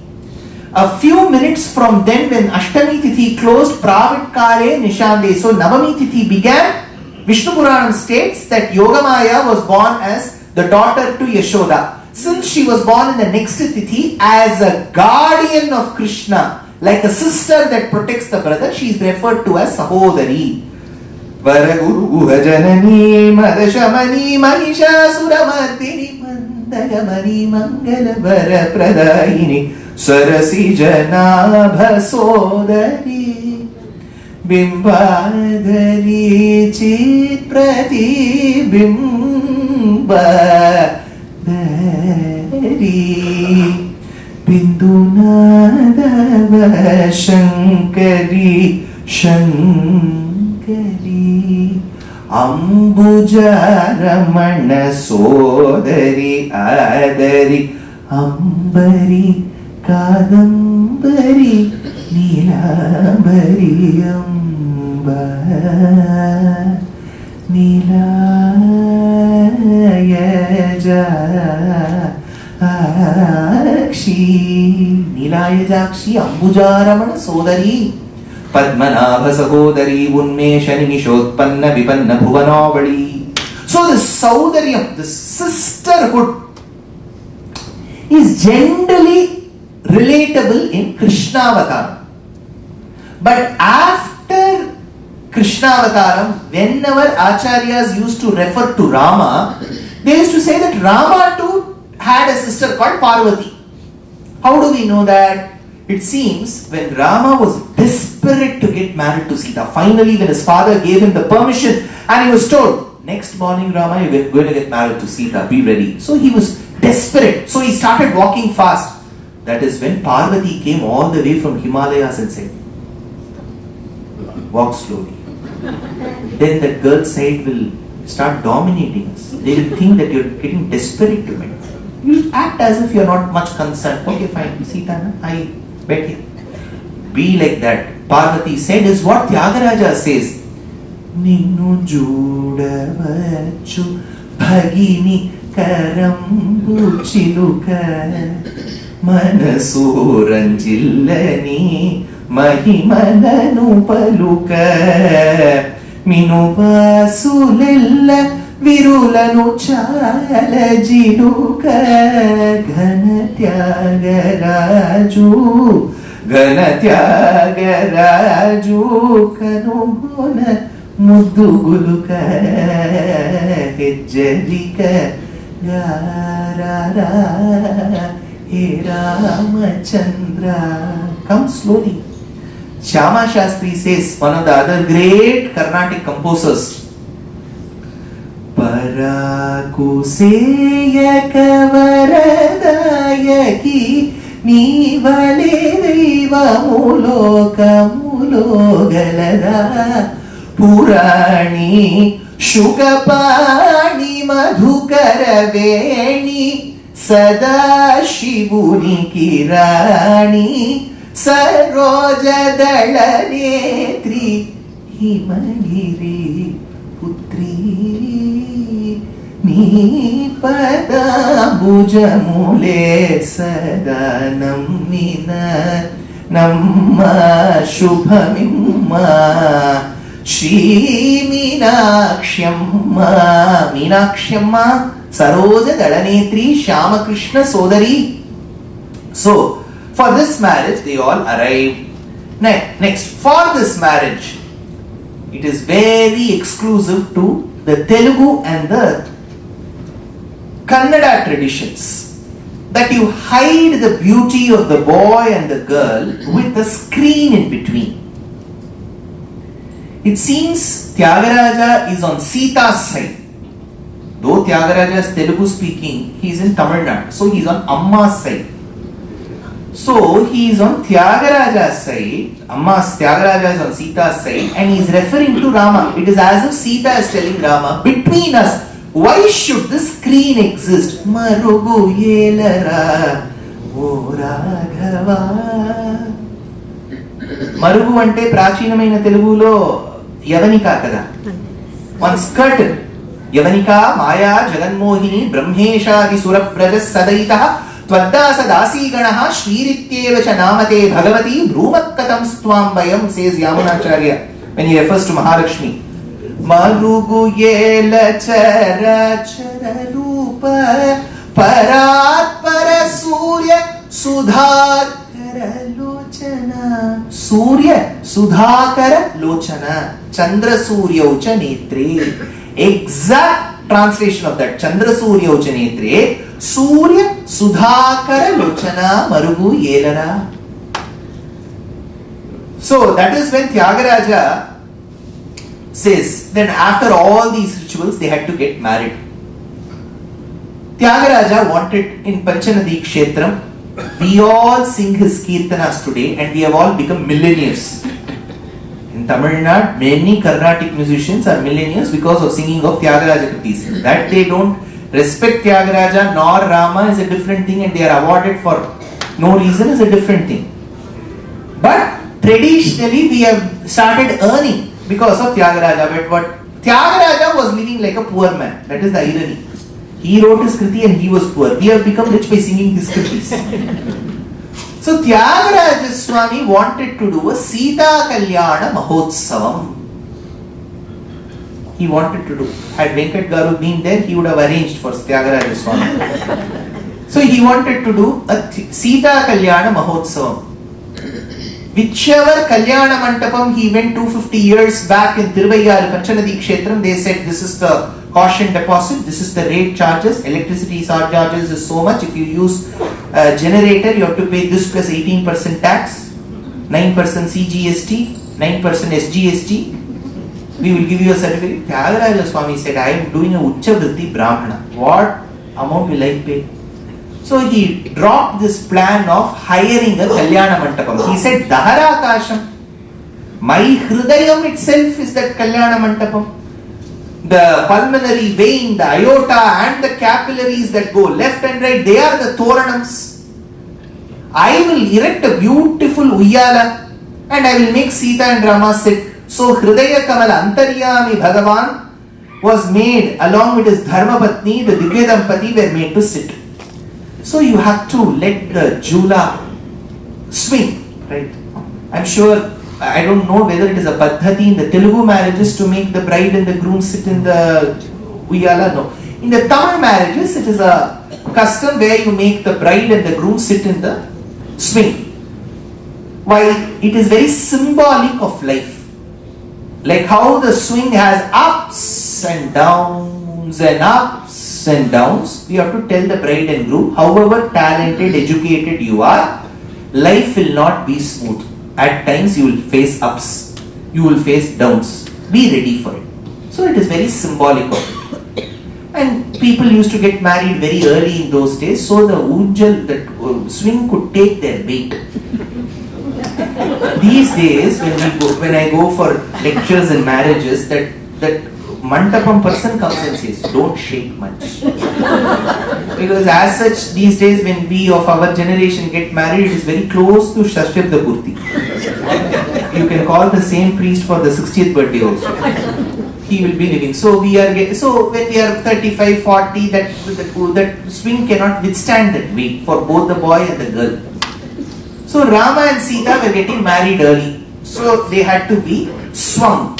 A few minutes from then, when Ashtami Tithi closed, Pravitkare Nishande, so Navami Tithi began. Vishnu Puranam states that Yogamaya was born as the daughter to Yashoda. Since she was born in the next Tithi as a guardian of Krishna, like a sister that protects the brother, she is referred to as Sahodari. Varaguru Guhajanani Madashamani Mahishasuramardini Mandagamani Mangala Varapradayini Sarasi Janabha Sodari Bimbadari Chit Pratibimba Dari Bindunadava Shankari Shankari Ambuja Ramana Sodari Adari Ambari Kadambari Nilambari Amba Nilayaja Nilayajakshi Ambujaramana Sodari Padmanabha Sahodari Unmeshani Nishotpanna Vipanna Bhuvanavali. So the Saudaryam, the sisterhood, is generally relatable in Krishna Avataram. But after Krishna Avataram, whenever Acharyas used to refer to Rama, they used to say that Rama too had a sister called Parvati. How do we know that? It seems when Rama was desperate to get married to Sita, finally when his father gave him the permission and he was told, next morning Rama, you are going to get married to Sita, be ready. So he was desperate. So he started walking fast. That is when Parvati came all the way from Himalayas and said, walk slowly. Then that girl's side will start dominating us. They will think that you are getting desperate to me. You act as if you're not much concerned. Okay, fine, Sita, I bet here. Be like that. Parvati said is what Thiagaraja says. Ninnu judavachu bhagini karambu chiluka manasu ranjillani mahimananu paluka minuvasulella virulanu chala jiluka ghana Thiagaraju Ghana Thiagaraju kanuguna mudduguluka hejjalika yarara he Ramachandra. Come slowly. Shyama Shastri says, one of the other great Carnatic composers, Parakuseyaka Varadayaki Nivale Devamulokamulo Galada Purani Shukapani Madhukaraveni Sada Shivuni Kirani Saroja Dala Netri Himagiri Putri Nipada Bujamule Sada Namina Namma Shubhamimma Shri Meenakshyamma Meenakshyamma Saroja Dalanetri Shyama Krishna Sodari. So, for this marriage, they all arrive. Next, for this marriage, it is very exclusive to the Telugu and the Kannada traditions that you hide the beauty of the boy and the girl with a screen in between. It seems Thiagaraja is on Sita's side. Though Thiagaraja is Telugu speaking, he is in Tamil Nadu. So he is on Amma's side. So he is on Thiagaraja's side. Thiagaraja is on Sita's side, and he is referring to Rama. It is as if Sita is telling Rama, between us, why should this screen exist? Marugu yelara o Raghava. Marugu ante prachinamaina Telugulo Yavanika kada. One skirted. Yavanika Maya Jaganmohini Brahmeshadi Suraprajas Sadaitaha Tvaddasa Dasi Ganaha Shrirityevacha Namate Bhagavati Bhrumakkatam Stwambayam, says Yamunacharya when he refers to Mahalakshmi. Marugu Yela Chara Chara Rupa Paratpara Surya Sudhakara Lochana. Surya Sudhakara Lochana Chandra Surya Ucha Netre. Exact translation of that. Chandra Surya Ucha Netre Surya Sudhakara Lochana Marugu Yelara. So that is when Thiagaraja says, then after all these rituals they had to get married. Thiagaraja wanted in Panchanadi Kshetram, we all sing his kirtanas today and we have all become millionaires. In Tamil Nadu, many Carnatic musicians are millionaires because of singing of Thiagaraja kritis. That they don't respect Thiagaraja nor Rama is a different thing, and they are awarded for no reason is a different thing. But traditionally we have started earning because of Thiagaraja. But what Thiagaraja was living like a poor man. That is the irony. He wrote his kriti and he was poor. We have become rich by singing his kritis. So Thiagaraja Swami wanted to do a Sita Kalyana Mahotsavam. He wanted to do. Had Venkat Garu been there, he would have arranged for Thiagaraja Swami. So he wanted to do a Sita Kalyana Mahotsavam. Whichever Kalyana Mantapam he went 250 years back in Tiruvayyaru Panchanadi Kshetram, they said this is the caution deposit, this is the rate charges, electricity charges is so much. If you use a generator, you have to pay this plus 18% tax, 9% CGST, 9% SGST. We will give you a certificate. Thiagaraja Swami said, I am doing a Uchavritti Brahmana. What amount will I pay? So he dropped this plan of hiring a Kalyana Mantapam. He said, Daharakasham. My Hridayam itself is that Kalyana Mantapam. the pulmonary vein, the aorta and the capillaries that go left and right, they are the Toranams. I will erect a beautiful Uyyala and I will make Sita and Rama sit. So Hridaya Kamala Antaryami Bhagavan was made along with his Dharma Patni, the Divya Dampati were made to sit. So you have to let the Jula swing, right? I'm sure, I don't know whether it is a Paddhati in the Telugu marriages to make the bride and the groom sit in the Uyyala, no. In the Tamil marriages, it is a custom where you make the bride and the groom sit in the swing. While it is very symbolic of life. Like how the swing has ups and downs and ups and downs, we have to tell the bride and groom, however talented, educated you are, life will not be smooth. At times you will face ups, you will face downs. Be ready for it. So it is very symbolic of it. And people used to get married very early in those days, so the unjal, that swing could take their weight. These days, when I go for lectures and marriages, that Mantapam person comes and says, don't shake much. Because as such, these days when we of our generation get married, it is very close to Shashtibda Purti. You can call the same priest for the 60th birthday also. He will be living. So when we are 35, 40, that swing cannot withstand that weight for both the boy and the girl. So Rama and Sita were getting married early. So they had to be swung.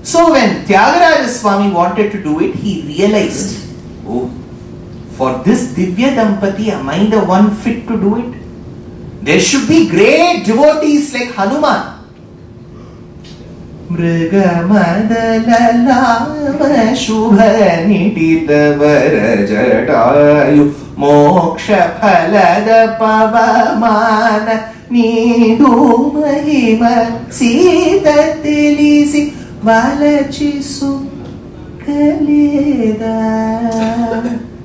So when Thiagaraja Swami wanted to do it, he realized, oh, for this Divya Dampati, am I the one fit to do it? There should be great devotees like Hanuman. Mrigamadalama Shubha Nitita Varajatayu Moksha Phalada Pavamana Nidu Mahima Sita Telisi Valachi Sukkaleda.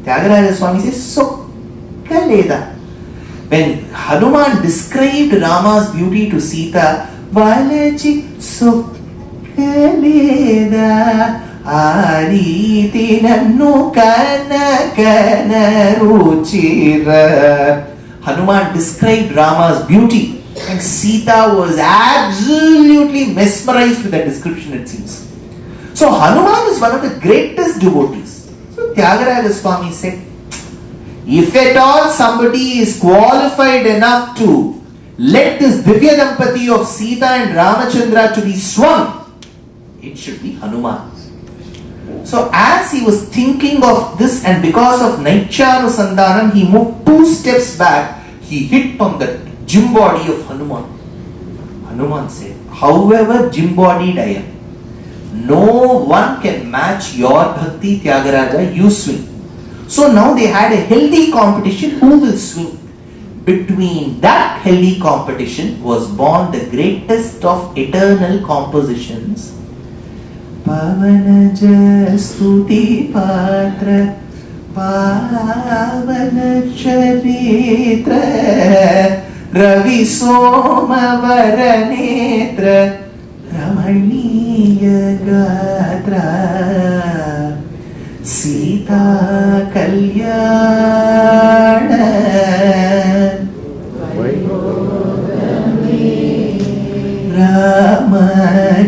Thiagaraja Swami says Sukkaleda. When Hanuman described Rama's beauty to Sita, Valachi Sukkaleda Ariti Nannu Kana Kana Ruchira. Hanuman described Rama's beauty. And Sita was absolutely mesmerized with that description, it seems. So Hanuman is one of the greatest devotees. So Thiagaraja Swami said, if at all somebody is qualified enough to let this Divya Dampati of Sita and Ramachandra to be swung, it should be Hanuman. So as he was thinking of this, and because of Naicharu Sandanam, he moved 2 steps back, he hit on the gym body of Hanuman. Hanuman said, however gym bodied I am, no one can match your bhakti, Thiagaraja, you swing. So now they had a healthy competition, who will swing. Between that healthy competition was born the greatest of eternal compositions. Pavanaja Stuti Patra Pavana Charitra Ravi Soma Varanetra Ramaniya Gatra Sita Kalyana Rama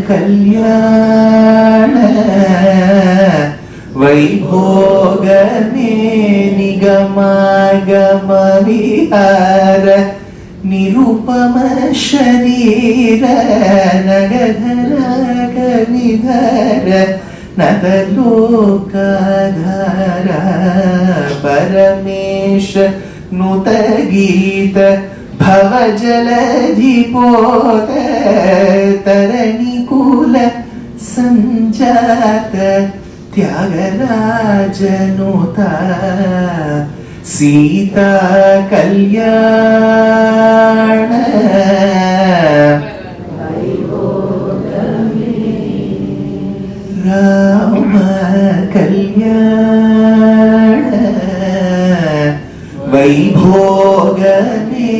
Kalyana Vaibhogame Nigamagama Vihara Nirupama Sharira Nagadhara Kavidhara Nadalokadhara Paramesha Nutagita Bhavajaladhipota Taranikula Sanjata Thiagaraja Nuta Sita Kalyana Rama Kalyana Vaibhogane.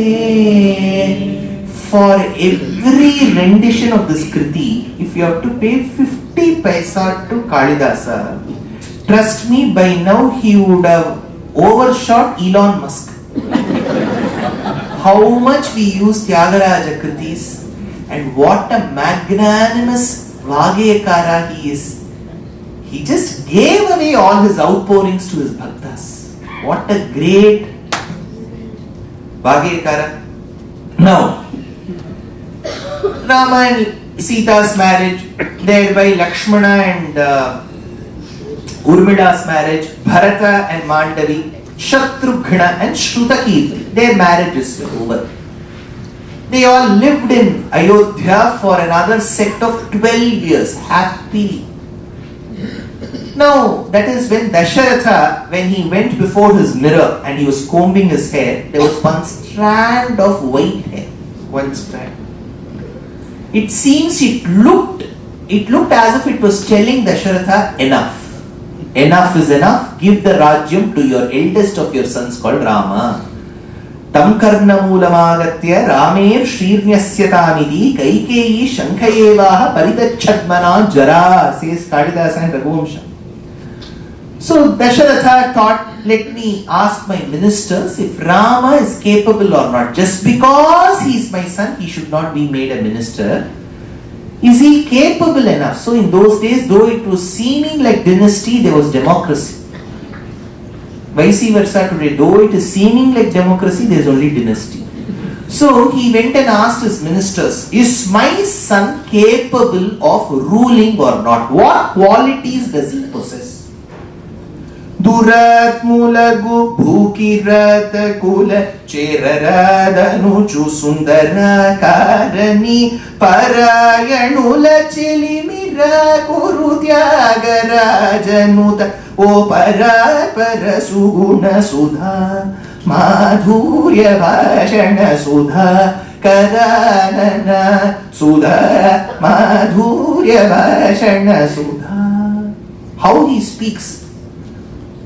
For every rendition of this kriti, if you have to pay 50 50 paisa to Kalidasa, trust me, by now he would have overshot Elon Musk. How much we use Tyagaraja Kritis, and what a magnanimous Vagayakara he is. He just gave away all his outpourings to his bhaktas. What a great Vagayakara. Now, Rama and Sita's marriage, thereby Lakshmana and Urmila's marriage, Bharata and Mandavi, Shatrughna and Shrutakirti, their marriage is over. They all lived in Ayodhya for another set of 12 years, happily. Now, that is when Dasharatha, when he went before his mirror and he was combing his hair, there was one strand of white hair. One strand. It seems it looked as if it was telling Dasharatha, enough. Enough is enough. Give the Rajyam to your eldest of your sons called Rama. Tam karna moolamāgatya Ramer Shrīrnyasyatānidhi Kaikeyi Shankayevaha Paridachadmana Jara, says Kalidasa and Raghuvamsha. So Dasharatha thought, let me ask my ministers if Rama is capable or not. Just because he is my son, he should not be made a minister. Is he capable enough? So in those days, though it was seeming like dynasty, there was democracy. Vice versa today, though it is seeming like democracy, there is only dynasty. So he went and asked his ministers, is my son capable of ruling or not? What qualities does he possess? Durat mulagu bhukirat kula cherarada nuchu sundara karani parayanula chelimira guru Thiagaraja nuta o para suguna sudha madhurya bhashana sudha karanana sudha madhurya bhashana sudha. How he speaks.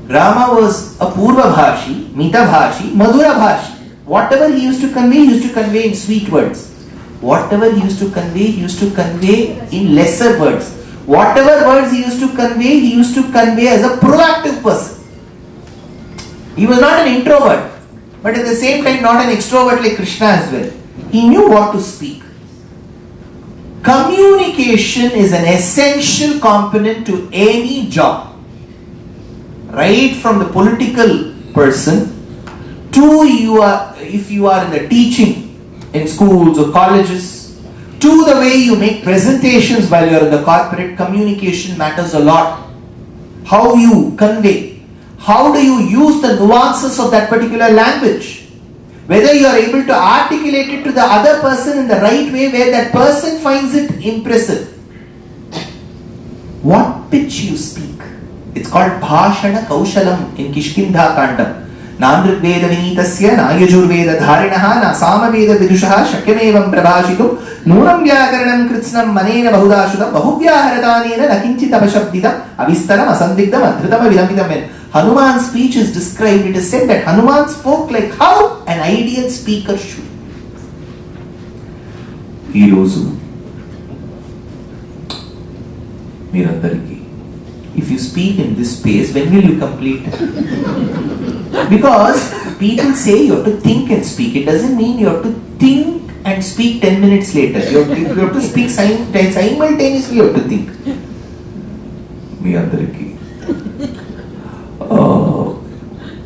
Rama was a Purva Bhashi, Mita Bhashi, Madhura Bhashi. Whatever he used to convey in sweet words. Whatever he used to convey in lesser words. Whatever words he used to convey as a proactive person. He was not an introvert, but at the same time not an extrovert like Krishna as well. He knew what to speak. Communication is an essential component to any job. Right from the political person to if you are in the teaching in schools or colleges, to the way you make presentations while you are in the corporate, communication matters a lot. How you convey, how do you use the nuances of that particular language, whether you are able to articulate it to the other person in the right way where that person finds it impressive. What pitch you speak. It's called Bhashana Kaushalam in Kishkindha Kandam. Nandriveda Vinitasya Nayajurveda Dharinaha Na Samaveda Vidushaha Shakyamevam Prabhashitu Nunam Vyakaranam Kritsnam Manena Bahudashudam Bahuvyaharathanena Nakinchit Abashabdidam Avistaram Asandigdam Adhritam Vidamidam. Hanuman's speech is described. It is said that Hanuman spoke like how an ideal speaker should. Heroes. Mirandariki. If you speak in this space, when will you complete? Because people say you have to think and speak. It doesn't mean you have to think and speak 10 minutes later. You have to speak simultaneously, you have to think. Me andariki.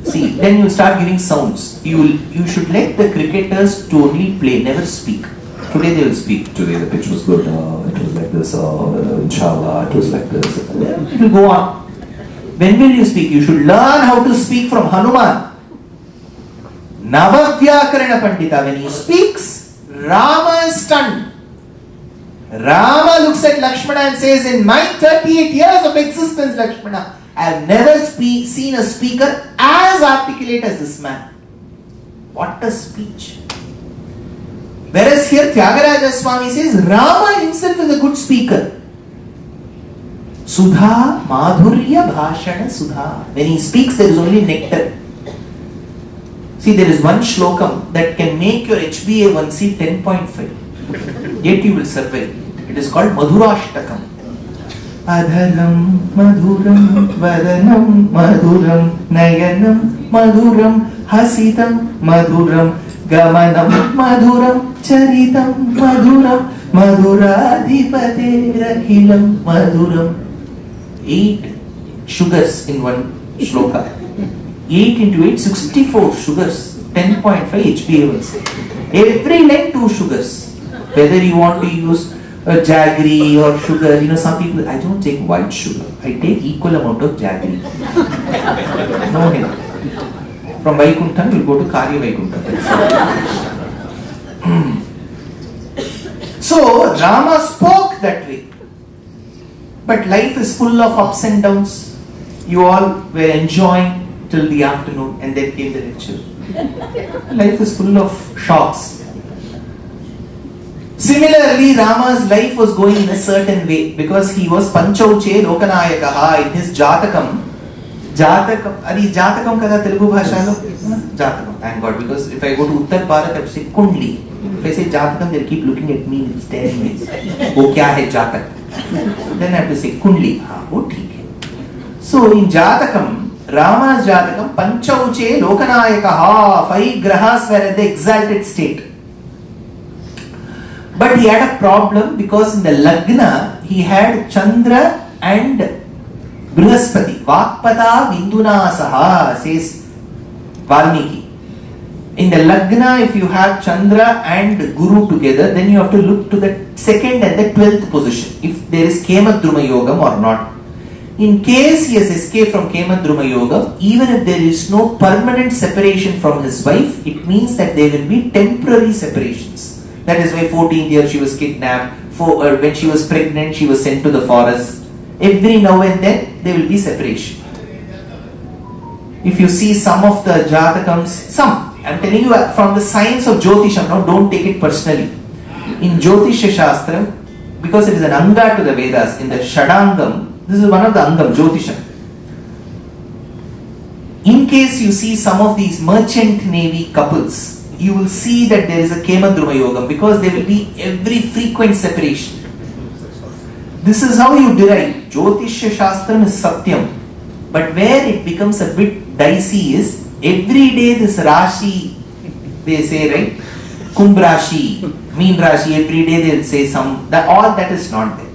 See, then you start giving sounds. You should let the cricketers to only play, never speak. Today they will speak. Today the pitch was good. It was like this. Inshallah, it was like this. It will go on. When will you speak? You should learn how to speak from Hanuman. Navadvyakarana Pandita. When he speaks, Rama is stunned. Rama looks at Lakshmana and says, in my 38 years of existence, Lakshmana, I have never seen a speaker as articulate as this man. What a speech. Whereas here Thiagaraja Swami says Rama himself is a good speaker. Sudha, Madhurya, Bhashana, Sudha. When he speaks, there is only nectar. See, there is one shlokam that can make your HbA1c 10.5. Yet you will survive. It is called Madhurashtakam. Adharam Maduram Vadanam Maduram Nayanam Maduram Hasitam Maduram Gamanam Maduram Charitam Maduram Maduradhipate Rakhilam Maduram. 8 sugars in one shloka. 8 into 8, 64 sugars. 10.5 HbA1c. Every line 2 sugars. Whether you want to use a jaggery or sugar, some people, I don't take white sugar. I take equal amount of jaggery. No him. From Vaikuntham, we'll go to Karya Vaikuntham. So, Rama spoke that way. But life is full of ups and downs. You all were enjoying till the afternoon and then came the lecture. Life is full of shocks. Similarly, Rama's life was going in a certain way because he was Panchauche Lokanayakaha in his Jatakam. Jatakam kada Telugu bhasha lo? Jatakam, thank God, because if I go to Uttar Bharat, I have to say Kundli. If I say Jatakam, they'll keep looking at me and staring at me. Oh, kya hai Jatak? Then I have to say Kundli. Oh, theek hai. So in Jatakam, Rama's Jatakam, Panchauche Lokanayakaha, 5 grahas were at the exalted state. But he had a problem because in the Lagna, he had Chandra and Brihaspati. Vakpata Vinduna Saha, says Valmiki. In the Lagna, if you have Chandra and Guru together, then you have to look to the 2nd and the 12th position, if there is Kemadruma Yogam or not. In case he has escaped from Kemadruma Yogam, even if there is no permanent separation from his wife, it means that there will be temporary separations. That is why 14th year she was kidnapped. When she was pregnant, she was sent to the forest. Every now and then, there will be separation. If you see some of the Jatakams, I'm telling you from the science of Jyotisham, now don't take it personally. In Jyotisha Shastra, because it is an Anga to the Vedas, in the Shadangam, this is one of the Angam, Jyotisham. In case you see some of these merchant navy couples, you will see that there is a Kemadruma Yogam because there will be every frequent separation. This is how you derive. Jyotisha Shastram is Satyam. But where it becomes a bit dicey is, every day this Rashi, they say, right? Kumbh Rashi, Meen Rashi, every day they will say all that is not there.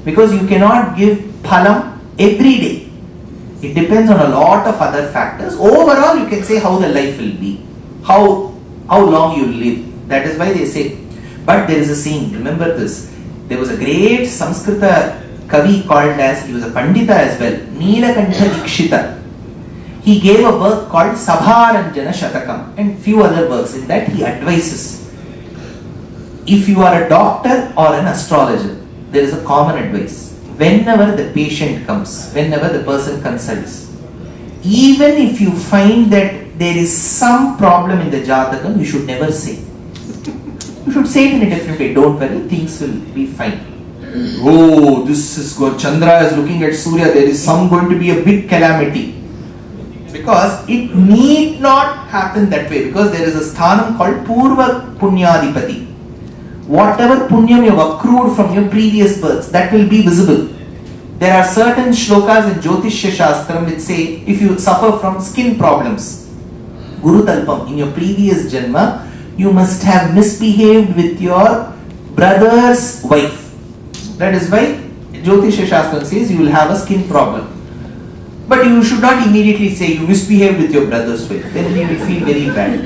Because you cannot give phalam every day. It depends on a lot of other factors. Overall, you can say how the life will be. How long you live. That is why they say. But there is a saying, remember this. There was a great Sanskrita Kavi called as, he was a Pandita as well, Neelakantha Dikshita. He gave a work called Sabharanjana Shatakam and few other works. In that he advises. If you are a doctor or an astrologer, there is a common advice. Whenever the patient comes, whenever the person consults, even if you find that there is some problem in the Jatakam, you should never say. You should say it in a different way. Don't worry, things will be fine. Oh, this is good. Chandra is looking at Surya. There is going to be a big calamity. Because it need not happen that way. Because there is a sthanam called Purva Punyadipati. Whatever punyam you have accrued from your previous births, that will be visible. There are certain shlokas in Jyotishya Shastram which say, if you suffer from skin problems, Guru Talpam, in your previous janma, you must have misbehaved with your brother's wife. That is why Jyotishya Shastram says you will have a skin problem. But you should not immediately say you misbehaved with your brother's wife. Then he will feel very bad.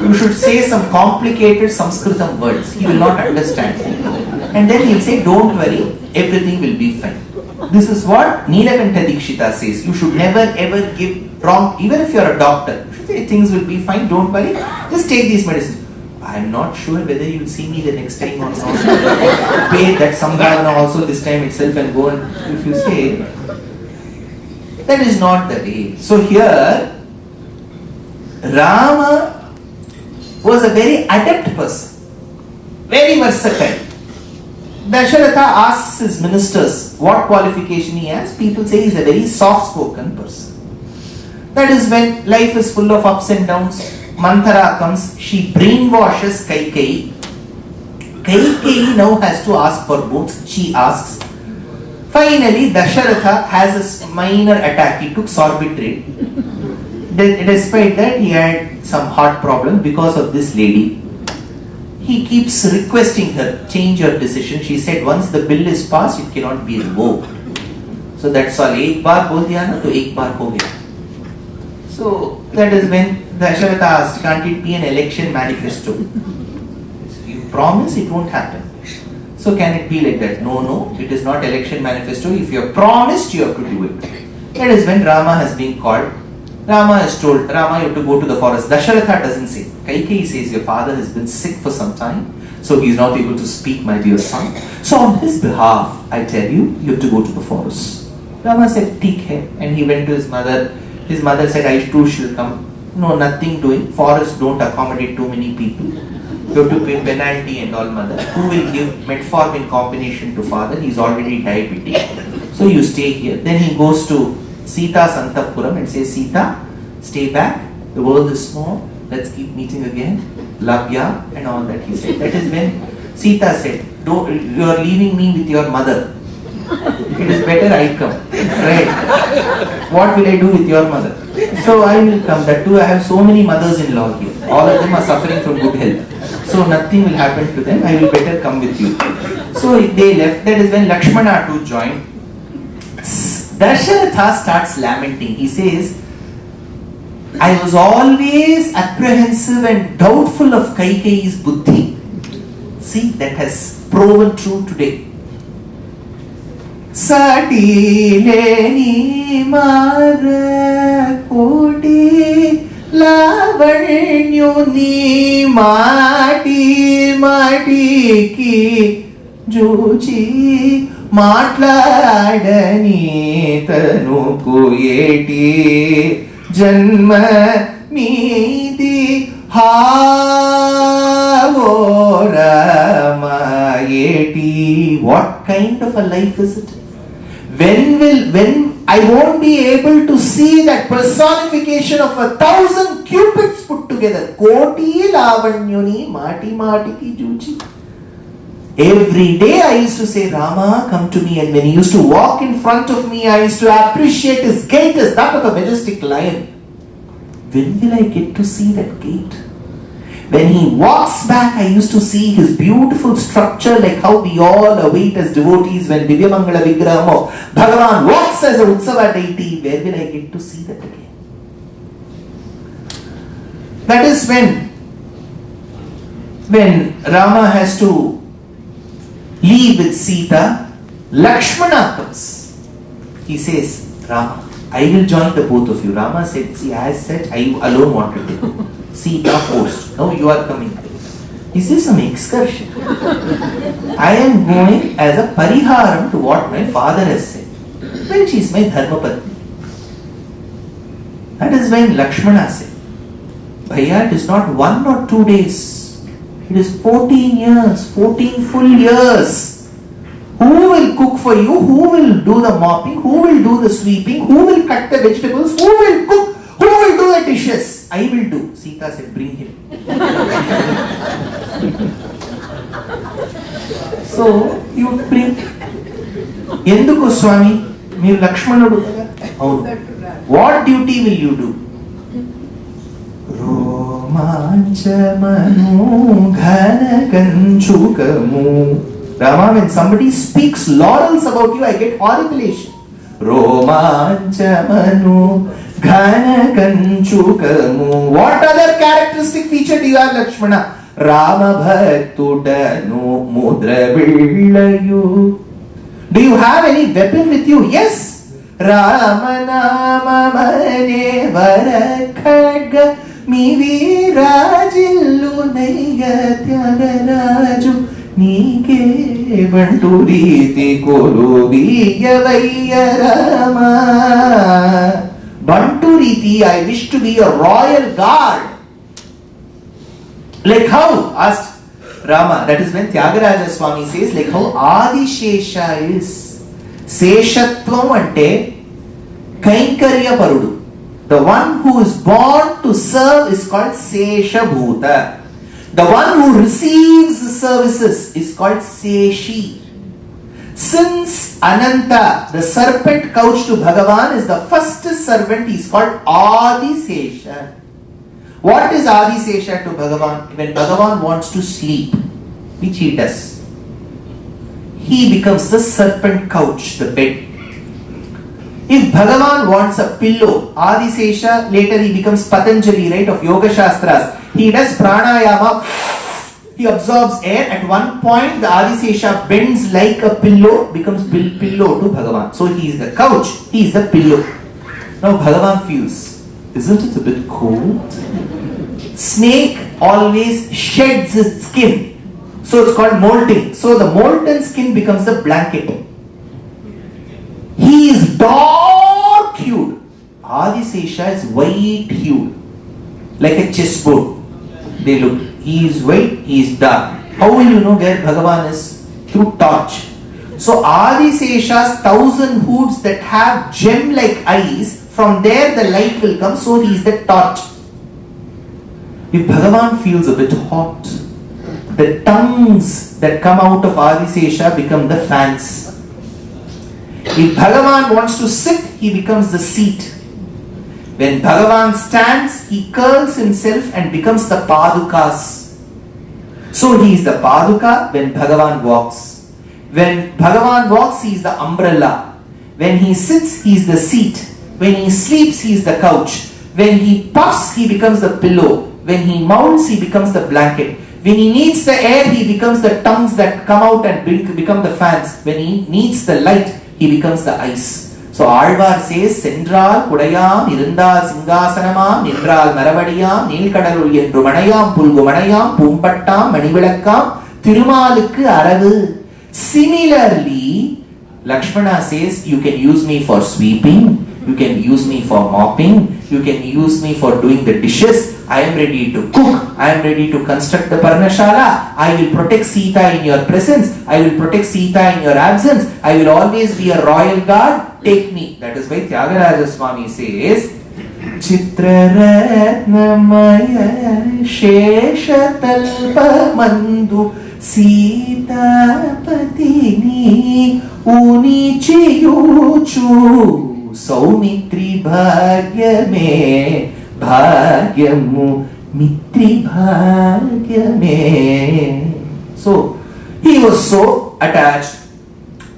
You should say some complicated Sanskritam words. He will not understand. And then he will say, don't worry, everything will be fine. This is what Neelakantha Dikshita says. You should never ever give wrong, even if you are a doctor. You should say things will be fine, don't worry. Just take these medicines. I am not sure whether you will see me the next time or not. Pay that Sambhavana also this time itself and go and if you say, that is not the way. So here, Rama was a very adept person, very versatile. Dasharatha asks his ministers what qualification he has. People say he is a very soft-spoken person. That is when life is full of ups and downs. Manthara comes, she brainwashes Kaikeyi. Kaikeyi now has to ask for both. She asks Finally, Dasharatha has a minor attack. He took sorbitrate. Despite that, he had some heart problem because of this lady. He keeps requesting her, change your decision. She said, once the bill is passed, it cannot be revoked. So that's all. एक बार बोल दिया ना तो एक बार हो गया. So that is when Dasharatha asked, can't it be an election manifesto? You promise it won't happen. So can it be like that? No, it is not election manifesto. If you have promised, you have to do it. That is when Rama has been called. Rama is told, Rama, you have to go to the forest. Dasharatha doesn't say. Kaikeyi says, your father has been sick for some time, so he is not able to speak, my dear son. So on his behalf, I tell you, you have to go to the forest. Rama said, Theek hai. And he went to his mother. His mother said, I too shall come. No, nothing doing. Forests don't accommodate too many people. You have to pay penalty and all, mother. Who will give metformin combination to father? He is already diabetic. So you stay here. Then he goes to Sita's Antapuram and says, Sita, stay back. The world is small. Let's keep meeting again. Love ya and all that he said. That is when Sita said, you are leaving me with your mother. It is better I come. Right? What will I do with your mother? So I will come. That too, I have so many mothers-in-law here. All of them are suffering from good health. So nothing will happen to them. I will better come with you. So they left. That is when Lakshmana too joined. Dasharatha starts lamenting. He says, I was always apprehensive and doubtful of Kaikeyi's buddhi. See, that has proven true today. Sati leni mara koti lavanyuni mati mati ki juchi matladani tanuku yeti janma midi havo Rama yeti. What kind of a life is it? When I won't be able to see that personification of 1,000 cupids put together. Koti lavanyuni mati mati ki juchi. Every day I used to say, Rama, come to me. And when he used to walk in front of me, I used to appreciate his gait as that of a majestic lion. When will I get to see that gait? When he walks back, I used to see his beautiful structure, like how we all await as devotees when Divya Mangala Vigraham of Bhagavan walks as a Utsava deity. Where will I get to see that again? That is when Rama has to leave with Sita, Lakshmana comes. He says, Rama, I will join the both of you. Rama said, see, as said, I alone wanted to go. Sita forced. Now you are coming. Is this some excursion? I am going as a pariharam to what my father has said. When she is my dharmapatni. That is when Lakshmana said, Bhaiya, it is not 1 or 2 days. It is 14 years, 14 full years. Who will cook for you? Who will do the mopping? Who will do the sweeping? Who will cut the vegetables? Who will cook? Who will do the dishes? I will do. Sita said, bring him. So, you bring. Enduku Swami, meer Lakshmanudu. What duty will you do? Romanchamanu ghana kanchukamu. Rama, when somebody speaks laurels about you, I get horripilation. Romanchamanu ghana kanchukamu. What other characteristic feature do you have, Lakshmana? Rama bhaktudanu mudra billayu. Do you have any weapon with you? Yes. Rama nama mane varakhaga mi virajillu nayya Thiagaraju Nike banturiti korubiyya vayya Rama. Banturiti, I wish to be a royal guard. Like how? Asked Rama. That is when Thiagaraja Swami says, like how Adi Shesha is. Seshatvam ante Kaikarya Parudu. The one who is born to serve is called Sesha Bhuta. The one who receives the services is called Seshi. Since Ananta, the serpent couch to Bhagavan, is the first servant, he is called Adisesha. What is Adisesha to Bhagavan? When Bhagavan wants to sleep, which he does, he becomes the serpent couch, the bed. If Bhagavan wants a pillow, Adisesha, later he becomes Patanjali, right, of Yoga Shastras. He does pranayama, he absorbs air. At one point, the Adisesha bends like a pillow, becomes pillow to Bhagavan. So he is the couch, he is the pillow. Now Bhagavan feels, isn't it a bit cold? Snake always sheds its skin. So it's called molting. So the molten skin becomes the blanket. He is dark hued. Adisesha is white hued. Like a chessboard. They look. He is white, he is dark. How will you know where Bhagavan is? Through torch. So Adisesha's 1,000 hoods that have gem-like eyes, from there the light will come, so he is the torch. If Bhagavan feels a bit hot, the tongues that come out of Adisesha become the fans. If Bhagavan wants to sit, he becomes the seat. When Bhagavan stands, he curls himself and becomes the Padukas. So he is the Paduka when Bhagavan walks. When Bhagavan walks, he is the umbrella. When he sits, he is the seat. When he sleeps, he is the couch. When he puffs, he becomes the pillow. When he mounts, he becomes the blanket. When he needs the air, he becomes the tongues that come out and become the fans. When he needs the light, he becomes the ice. So Alvar says, Sendral Kudayam, Irundal Singasanamam, Nindral Maravadiyam, Nilkadalul Yendrumanayam, Pulgumanayam, Pumpattam, Manivilakam, Thirumalukku Aravu. Similarly, Lakshmana says, you can use me for sweeping, you can use me for mopping, you can use me for doing the dishes. I am ready to cook, I am ready to construct the Parnashala. I will protect Sita in your presence, I will protect Sita in your absence, I will always be a royal guard. Take me. That is why Thiagaraja Swami says, Chitraratnamaya Sheshatalpa Mandu Sita Patini Unichiyuchu Saumitri Bhagyame Bhagyamu Mitri Bhagyame. So, he was so attached.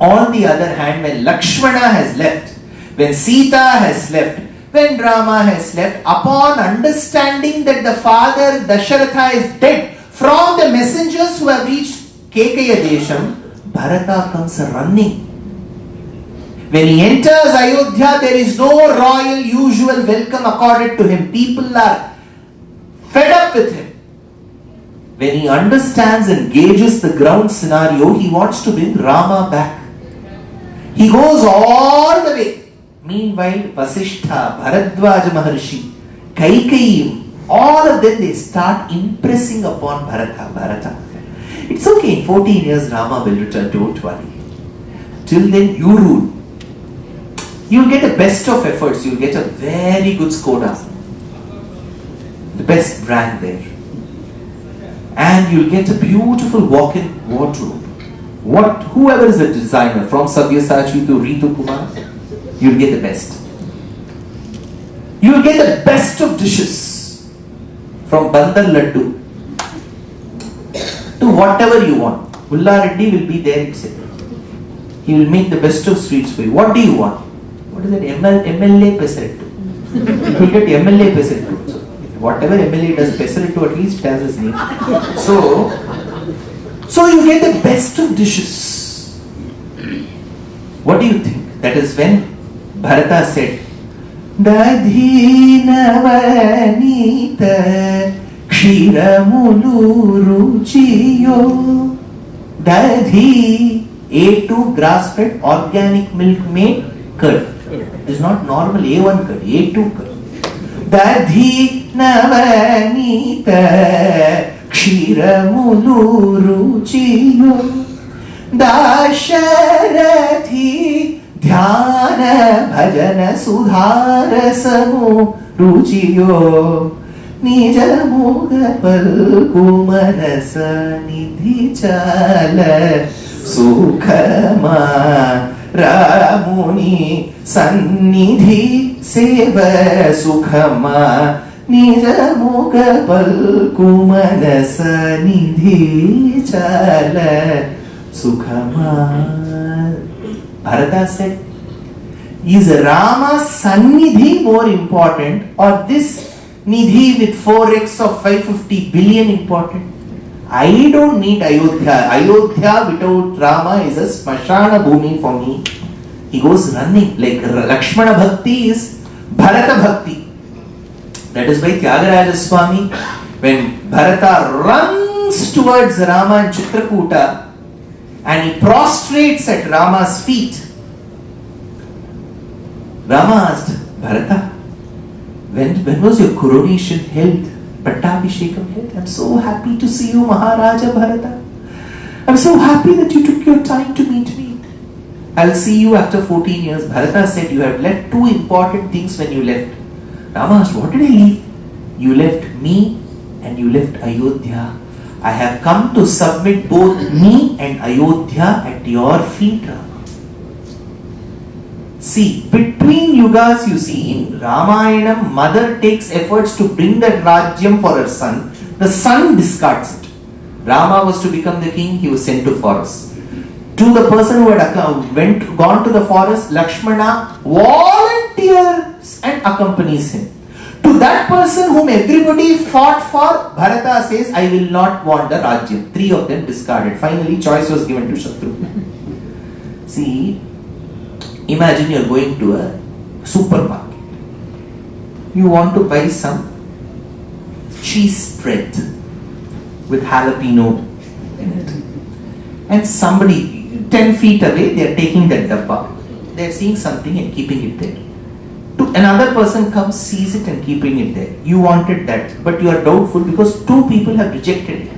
On the other hand, when Lakshmana has left, when Sita has left, when Rama has left, upon understanding that the father Dasharatha is dead, from the messengers who have reached Kekaya Desham, Bharata comes running. When he enters Ayodhya, there is no royal usual welcome accorded to him. People are fed up with him. When he understands and gauges the ground scenario, he wants to bring Rama back. He goes all the way. Meanwhile, Vasishtha, Bharadwaja Maharshi, Kaikeyi, all of them, they start impressing upon Bharata. It's okay, in 14 years Rama will return, don't worry. Till then, you rule. You'll get the best of efforts, you'll get a very good Skoda. The best brand there. And you'll get a beautiful walk-in wardrobe. Whoever is a designer, from Sabyasachi to Ritu Kumar, you'll get the best. You'll get the best of dishes, from Bandar Laddu to whatever you want. Ulla Reddy will be there itself. He will make the best of sweets for you. What do you want? What is it? MLA Pesarettu. You will get MLA Pesarettu. So, whatever MLA does Pesarettu, at least has his name. So you get the best of dishes. What do you think? That is when Bharata said, Dadhi navanita kshiramulu ruchiyo. Dadhi, A2 grass-fed organic milk made curd. It is not normal A1 curd, A2 curd. Dadhi navanita kshiramulu ruchiyo. Dasharathi dhyana bhajana sudharasamu ruchiyo. Nija mugha palku manasa nidhi chala Sukhama Ramuni Sannidhi Seva Sukhama Nijamukha Palkumanasa Nidhi Chala Sukhama. Bharata said, is Rama's Sannidhi more important, or this Nidhi with 4x of 550 billion important? I don't need Ayodhya. Ayodhya without Rama is a smashana bhumi for me. He goes running. Like Lakshmana Bhakti is Bharata Bhakti. That is why Thiagaraja Swami, when Bharata runs towards Rama and Chitrakuta and he prostrates at Rama's feet, Rama asked, Bharata, when was your coronation held? Pattabhishekam held? I'm so happy to see you, Maharaja Bharata. I'm so happy that you took your time to meet me. I'll see you after 14 years. Bharata said, you have left two important things when you left. Rama asked, what did I leave? You left me and you left Ayodhya. I have come to submit both me and Ayodhya at your feet, Rama. See, between yugas, you see, in Ramayana, mother takes efforts to bring that Rajyam for her son. The son discards it. Rama was to become the king, he was sent to forest. To the person who had gone to the forest, Lakshmana volunteers and accompanies him. To that person whom everybody fought for, Bharata says, I will not want the Rajyam. 3 of them discarded. Finally, choice was given to Shatrugna. See, imagine you are going to a supermarket. You want to buy some cheese spread with jalapeno in it. And somebody 10 feet away, they are taking that dabba. They are seeing something and keeping it there. To another person comes, sees it and keeping it there. You wanted that, but you are doubtful because 2 people have rejected it.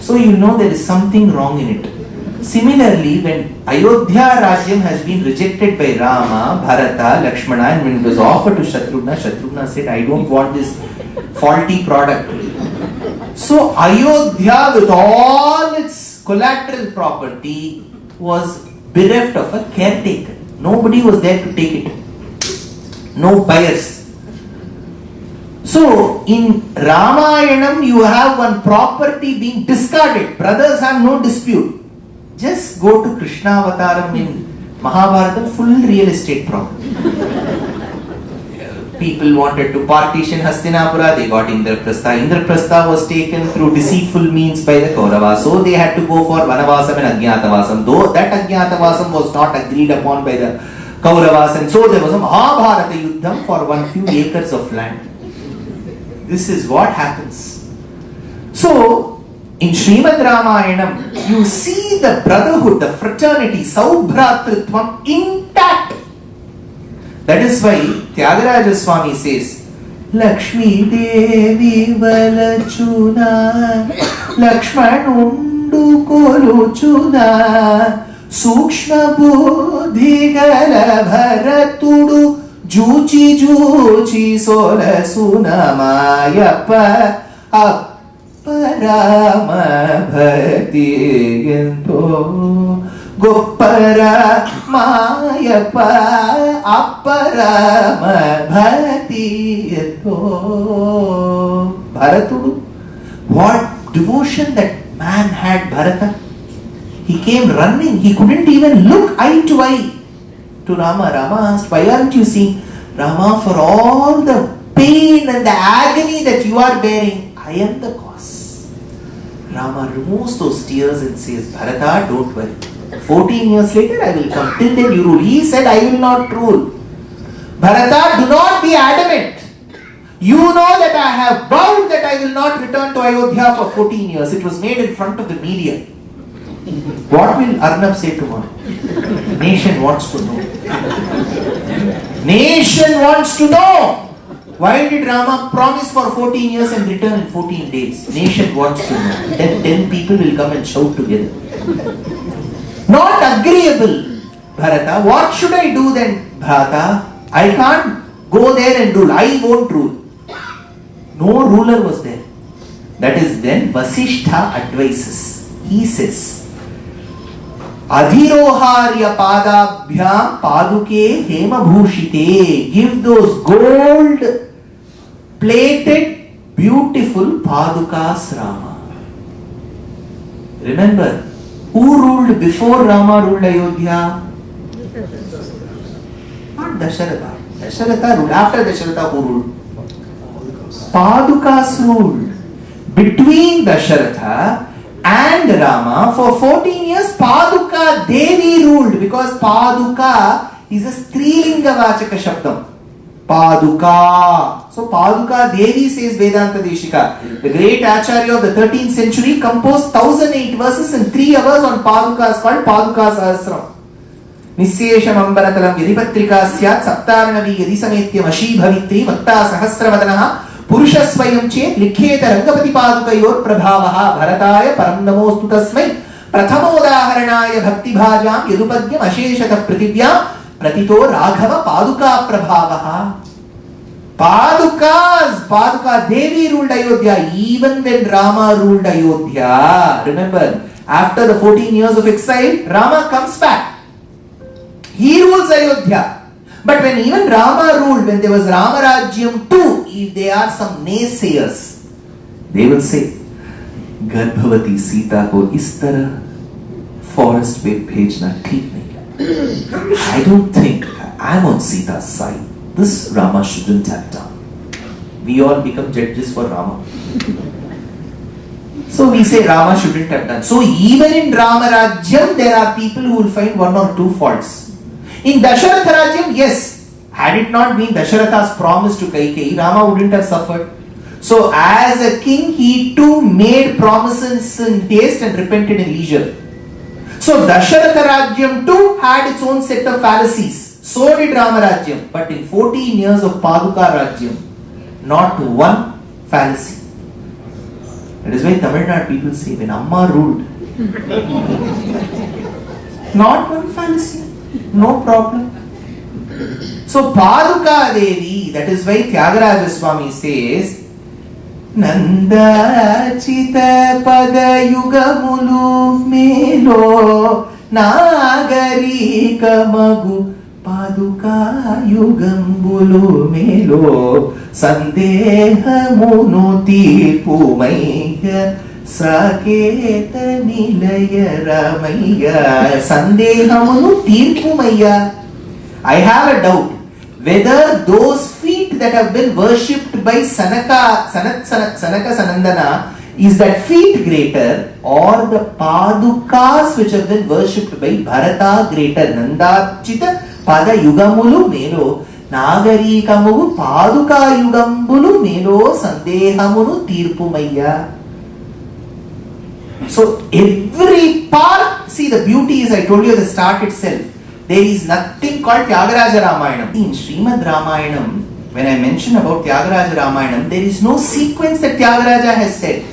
So you know there is something wrong in it. Similarly, when Ayodhya Rajyam has been rejected by Rama, Bharata, Lakshmana, and when it was offered to Shatrugna, Shatrugna said, I don't want this faulty product. So Ayodhya with all its collateral property was bereft of a caretaker. Nobody was there to take it. No buyers. So in Ramayanam you have one property being discarded. Brothers have no dispute. Just go to Krishna Avataram in Mahabharata, full real estate problem. People wanted to partition Hastinapura, they got Indraprastha. Indraprastha was taken through deceitful means by the Kauravas. So they had to go for Vanavasam and Ajnatavasam. Though that Ajnatavasam was not agreed upon by the Kauravas, and so there was a Mahabharata Yuddham for one few acres of land. This is what happens. So, in Srimad Ramayanam, you see the brotherhood, the fraternity, Saubhratritvam intact. That is why Thiagaraja Swami says, Lakshmi Devi Valachuna, Lakshmanundu Koluchuna, Sukshma Buddhigala Bharatudu, Juchi Juchi Sola Sunamayapa, Parama Bhakti Yanto Gopara Mayapa Aparama Bhakti Yanto. Bharatudu, what devotion that man had, Bharata. He came running, he couldn't even look eye to eye to Rama. Rama asked, why aren't you seeing? Rama, for all the pain and the agony that you are bearing, I am the cause. Rama removes those tears and says, Bharata, don't worry. 14 years later I will come. Till then you rule. He said, I will not rule. Bharata, do not be adamant. You know that I have vowed that I will not return to Ayodhya for 14 years. It was made in front of the media. What will Arnab say tomorrow? Nation wants to know. Nation wants to know. Why did Rama promise for 14 years and return in 14 days? Nation wants to know. Then 10 people will come and shout together. Not agreeable. Bharata, what should I do then? Bharata, I can't go there and rule. I won't rule. No ruler was there. That is then Vasishtha advises. He says, Adhiroharya padabhyam paduke hemabhushite. Give those gold plated beautiful padukas Rama. Remember, who ruled before Rama ruled Ayodhya? Not Dasharatha. Dasharatha ruled. After Dasharatha, who ruled? Padukas ruled. Between Dasharatha and Rama for 14 years, Paduka Devi ruled, because Paduka is a Strilinga Vachaka Shabdam. Paduka. So Paduka Devi, says Vedanta Deshika. The great Acharya of the 13th century composed 1008 verses in 3 hours on Padukas, called Paduka Sahasram. Nisyesham ambaratalam yadipatrika syat saptaranavi yadisametya mashi bhavitri matta sahasravadanaha Purushasvayam chet likheta rangapati padukayor prabhavaha bharataya param namostu tasmai prathamodaharanaya bhakti bhajam yadupadyam asheshata prativyam pratito raghava paduka prabhavaha. Paduka Devi ruled Ayodhya even when Rama ruled Ayodhya. Remember, after the 14 years of exile, Rama comes back. He rules Ayodhya. But when even Rama ruled, when there was Rama Rajyam too, if there are some naysayers, they will say, Garbhavati Sita ko is tarah forest mein bhejna theek nahi. I don't think I'm on Sita's side. This Rama shouldn't have done. We all become judges for Rama. So we say Rama shouldn't have done. So even in Rama Rajyam, there are people who will find 1 or 2 faults. In Dasharatha Rajyam, yes, had it not been Dasharatha's promise to Kaikeyi, Rama wouldn't have suffered. So as a king, he too made promises in haste and repented in leisure. So Dasharatha Rajyam too had its own set of fallacies. So did Rama Rajyam. But in 14 years of Paduka Rajyam, not one fallacy. That is why Tamil Nadu people say, when Amma ruled, not one fallacy. No problem. So Paduka Devi, that is why Thiagaraja Swami says, Nanda Chita Pada Yugamulu Melo Nagari Kamagu Paduka Yugambulu Melo Sandeha Munuti Pumaiya Saketa Nilaya Ramaya Sandehamunu Tirpumaya. I have a doubt whether those feet that have been worshipped by Sanaka Sanandana, is that feet greater, or the Padukas which have been worshipped by Bharata greater? Nanda Chita Pada Yugamulu Melo Nagari Kamu Paduka Yugambulu Melo Sandehamunu Tirpumaya. So every part, see, the beauty is, I told you at the start itself, there is nothing called Tyagaraja Ramayanam. In Srimad Ramayanam, when I mention about Tyagaraja Ramayanam, there is no sequence that Tyagaraja has said.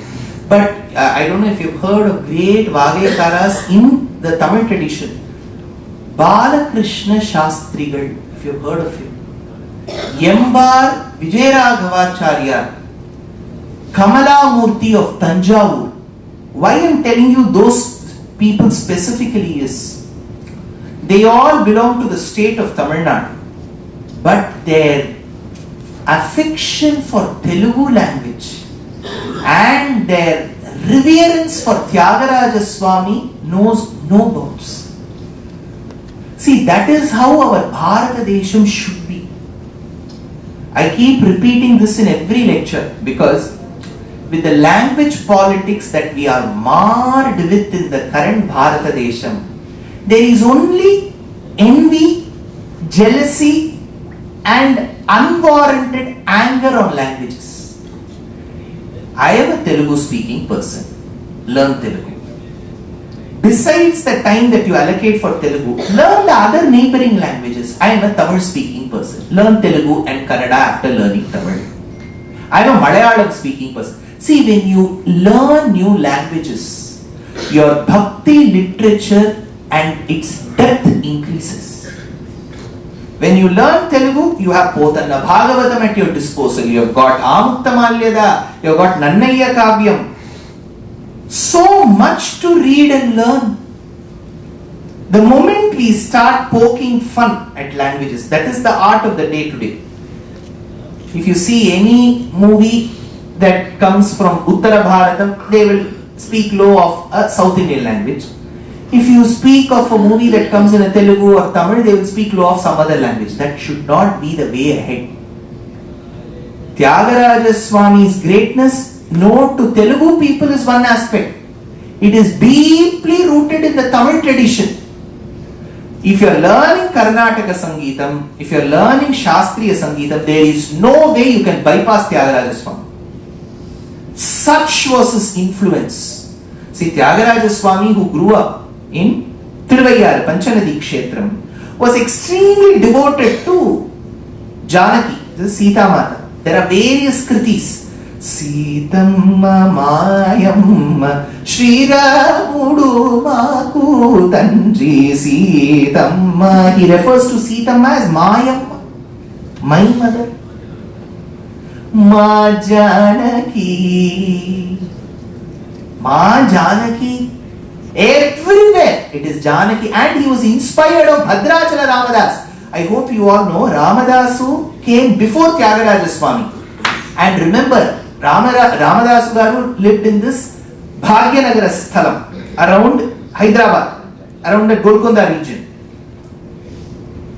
But I don't know if you've heard of great Vagayakaras in the Tamil tradition. Balakrishna Shastrigal, if you've heard of him. Yembar Vijayaraghavacharya, Kamala Murthy of Tanjavur. Why I am telling you those people specifically is, they all belong to the state of Tamil Nadu, but their affection for Telugu language and their reverence for Thiagaraja Swami knows no bounds. See, that is how our Bharata Desham should be. I keep repeating this in every lecture, because with the language politics that we are marred with in the current Bharata Desham, there is only envy, jealousy and unwarranted anger on languages. I am a Telugu speaking person. Learn Telugu. Besides the time that you allocate for Telugu, learn the other neighboring languages. I am a Tamil speaking person. Learn Telugu and Kannada after learning Tamil. I am a Malayalam speaking person. See, when you learn new languages, your bhakti literature and its depth increases. When you learn Telugu, you have Potanna Bhagavatam at your disposal. You have got Amukta, you have got Nannaya Kavyam. So much to read and learn. The moment we start poking fun at languages, that is the art of the day today. If you see any movie that comes from Uttara Bharata, they will speak low of a South Indian language. If you speak of a movie that comes in a Telugu or Tamil, they will speak low of some other language. That should not be the way ahead. Thiagaraja Swami's greatness, known to Telugu people, is one aspect. It is deeply rooted in the Tamil tradition. If you are learning Karnataka Sangeetam, if you are learning Shastriya Sangeetam, there is no way you can bypass Thiagaraja Swami. Such was his influence. See, Thiagaraja Swami, who grew up in Tiruvayar, Panchanadi Kshetram, was extremely devoted to Janaki, the Sita Mata. There are various kritis. Sitamma Mayamma Shri Ramudu Maku Tandri Sitamma. He refers to Sitamma as Mayamma, my mother. Ma Janaki. Ma Janaki. Everywhere it is Janaki, and he was inspired of Bhadrachala Ramadas. I hope you all know Ramadasu came before Thiagaraja Swami. And remember, Ramadasu Garu lived in this Bhagyanagara Sthalam around Hyderabad, around the Golconda region.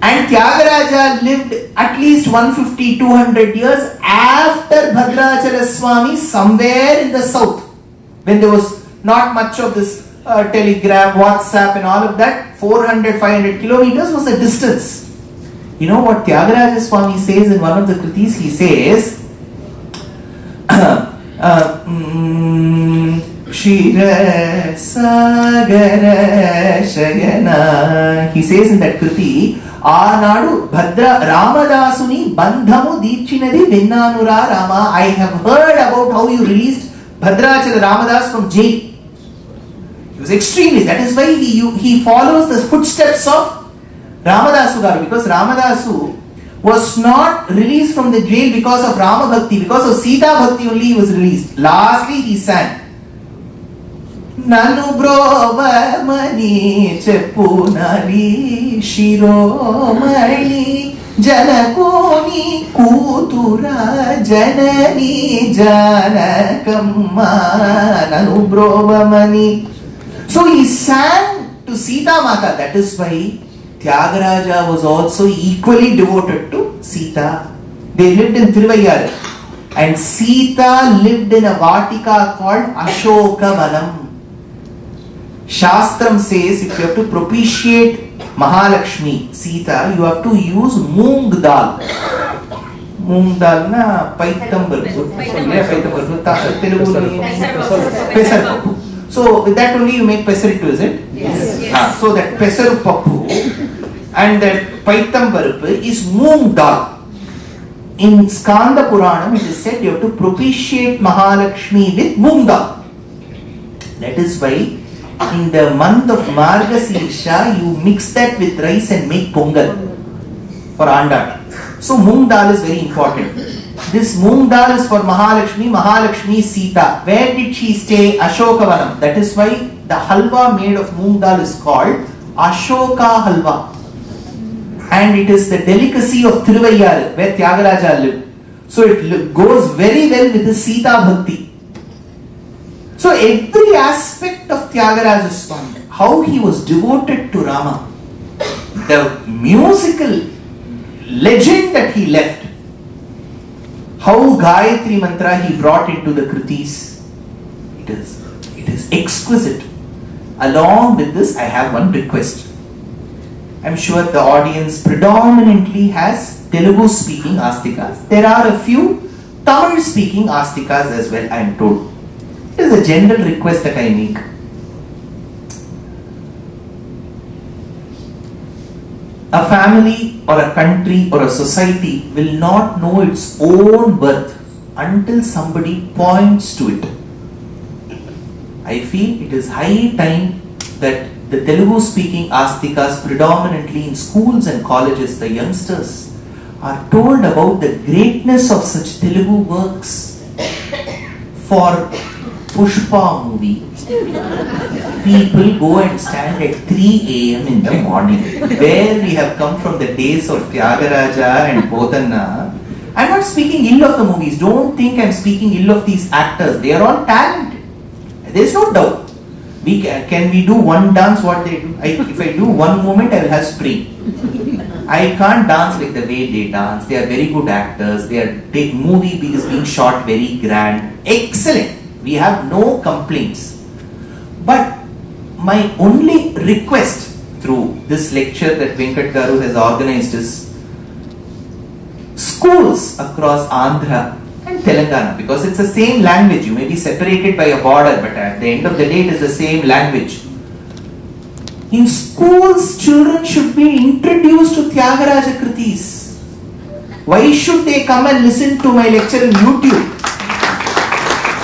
And Thiagaraja lived at least 150-200 years after Bhadrachala Swami, somewhere in the south, when there was not much of this telegram, WhatsApp and all of that. 400-500 kilometers was the distance. You know what Thiagaraja Swami says in one of the kritis? He says, Shira Sagara Shayana. He says in that kriti, Aanadu Bhadra Ramadasuni Bandhamu Deepchinadi Vinnanura Rama. I have heard about how you released Bhadrachala Ramadas from jail. He was extremely, that is why he follows the footsteps of Ramadasu Garu, because Ramadasu was not released from the jail because of Rama Bhakti, because of Sita Bhakti only he was released. Lastly he sang Nanu Brova Mani Chepunari Shiromani Janakoni Kutura Janani Janakamma Nanu Brova Mani. So he sang to Sita Mata. That is why Thiagaraja was also equally devoted to Sita. They lived in Tiruvayar, and Sita lived in a Vatika called Ashoka Vanam. Shastram says if you have to propitiate Mahalakshmi, Sita, you have to use moong dal. Moong dal na paitam barbu. Pesar. So with that only you make pesarittu, is it? Yes. So that pesaru pappu and that paitam barbu is moong dal. In Skanda Puranam it is said you have to propitiate Mahalakshmi with moong dal. That is why in the month of Margasirsha you mix that with rice and make pongal for Andal. So moong dal is very important. This moong dal is for Mahalakshmi. Mahalakshmi is Sita. Where did she stay? Ashokavanam. That is why the halwa made of moong dal is called Ashoka halwa. And it is the delicacy of Tiruvayar where Thiagaraja lived. So it goes very well with the Sita Bhakti. So every aspect of Thiagaraja Swami, how he was devoted to Rama, the musical legend that he left, how Gayatri Mantra he brought into the kritis, it is exquisite. Along with this, I have one request. I'm sure the audience predominantly has Telugu speaking astikas. There are a few Tamil speaking astikas as well, I am told. It is a general request that I make. A family or a country or a society will not know its own worth until somebody points to it. I feel it is high time that the Telugu speaking astikas, predominantly in schools and colleges, the youngsters are told about the greatness of such Telugu works. For Pushpa movie, People go and stand at 3 a.m. in the morning. Where we have come from the days of Thiagaraja and Bodhana. I'm not speaking ill of the movies. Don't think I'm speaking ill of these actors. They are all talented. There's no doubt. Can we do one dance what they do? If I do one moment, I will have spring. I can't dance like the way they dance. They are very good actors. Movie is being shot very grand. Excellent. We have no complaints. But my only request through this lecture that Venkat Garu has organized is schools across Andhra and Telangana, because it's the same language. You may be separated by a border, but at the end of the day it is the same language. In schools, children should be introduced to Thiagaraja Kritis. Why should they come and listen to my lecture on YouTube?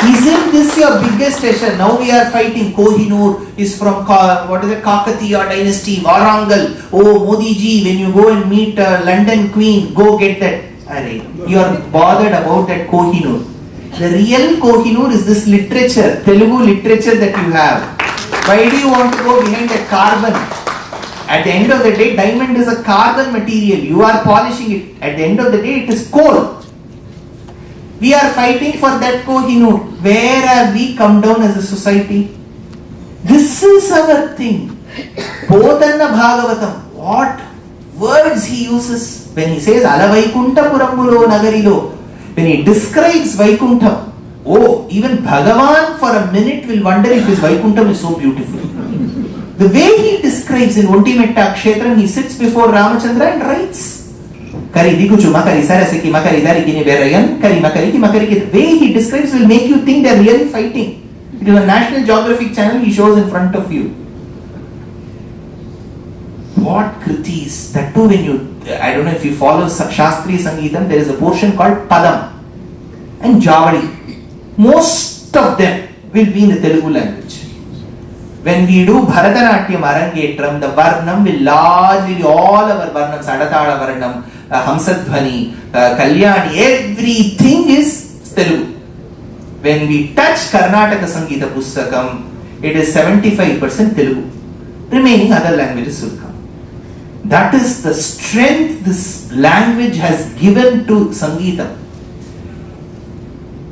Isn't this your biggest treasure? Now we are fighting. Kohinoor is from Kakatiya dynasty, Warangal. Oh, Modi ji, when you go and meet London Queen, go get that. You are bothered about that Kohinoor. The real Kohinoor is this literature, Telugu literature that you have. Why do you want to go behind that carbon? At the end of the day, diamond is a carbon material. You are polishing it. At the end of the day, it is coal. We are fighting for that Kohinoor. Where have we come down as a society? This is our thing. Bodhana Bhagavatam. What words he uses when he says Ala Vaikunta Purambulo Nagarilo. When he describes Vaikuntham. Oh, even Bhagavan for a minute will wonder if his Vaikuntham is so beautiful. The way he describes in Ontimetta Kshetram, he sits before Ramachandra and writes. Kari dikuchu makari sarasiki makari darikini verayan kari makari ki makari ki. The way he describes will make you think they are really fighting. It is a National Geographic channel he shows in front of you. What kritis? That too when you, I don't know if you follow Shastri Sangeetam, there is a portion called Padam and Javadi. Most of them will be in the Telugu language. When we do Bharatanatyam Arangetram, the Varnam will largely be all our Varnams, Adatala Varnam, Hamsadhvani, Kalyani, everything is Telugu. When we touch Karnataka Sangeeta Pustakam, it is 75% Telugu. Remaining other languages will come. That is the strength this language has given to Sangeetam.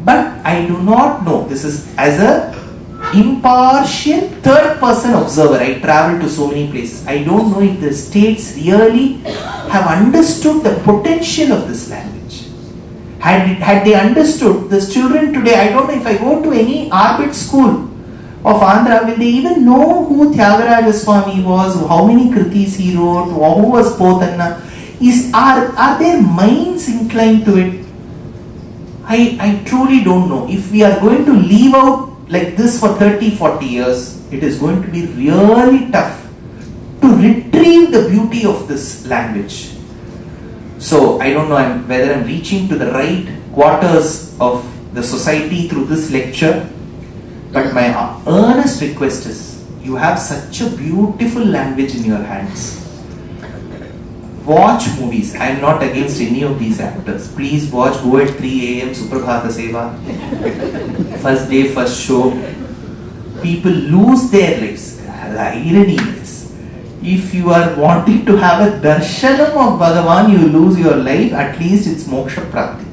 But I do not know, this is as a impartial third person observer. I travel to so many places. I don't know if the states really have understood the potential of this language. Had they understood, the children today, I don't know if I go to any Arbit school of Andhra, will they even know who Thiagaraja Swami was, how many kritis he wrote, who was Pothanna? Are their minds inclined to it? I truly don't know. If we are going to leave out like this for 30-40 years, it is going to be really tough to retrieve the beauty of this language. So I don't know whether I'm reaching to the right quarters of the society through this lecture, but my earnest request is, you have such a beautiful language in your hands. Watch movies. I am not against any of these actors. Please watch, go at 3 a.m. Suprabhata Seva. First day, first show. People lose their lives. The irony is, if you are wanting to have a darshanam of Bhagavan, you lose your life, at least it's moksha prapti.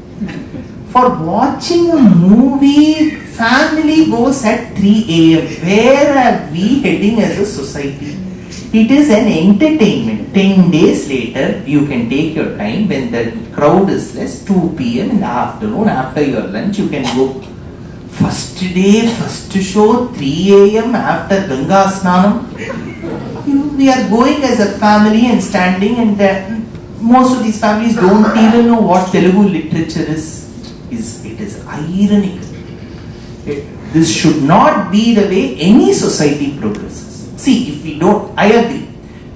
For watching a movie, family goes at 3 a.m. Where are we heading as a society? It is an entertainment. 10 days later, you can take your time when the crowd is less, 2 p.m. in the afternoon, after your lunch, you can go. First day, first show, 3 a.m. after Ganga Snanam. We are going as a family and standing, and most of these families don't even know what Telugu literature is. It is ironic. This should not be the way any society progresses. See, if we don't, I agree.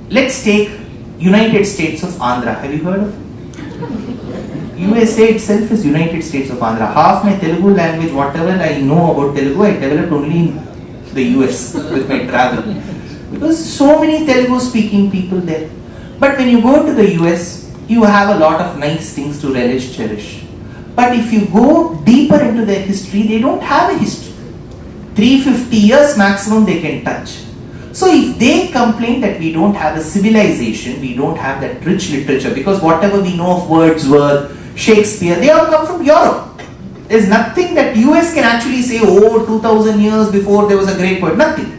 Let's take United States of Andhra. Have you heard of it? USA itself is United States of Andhra. Half my Telugu language, whatever I know about Telugu, I developed only in the US with my travel. Because so many Telugu speaking people there. But when you go to the US, you have a lot of nice things to relish, cherish. But if you go deeper into their history, they don't have a history. 350 years maximum they can touch. So if they complain that we don't have a civilization, we don't have that rich literature, because whatever we know of Wordsworth, Shakespeare, they all come from Europe. There's nothing that US can actually say, oh, 2000 years before there was a great poet, nothing.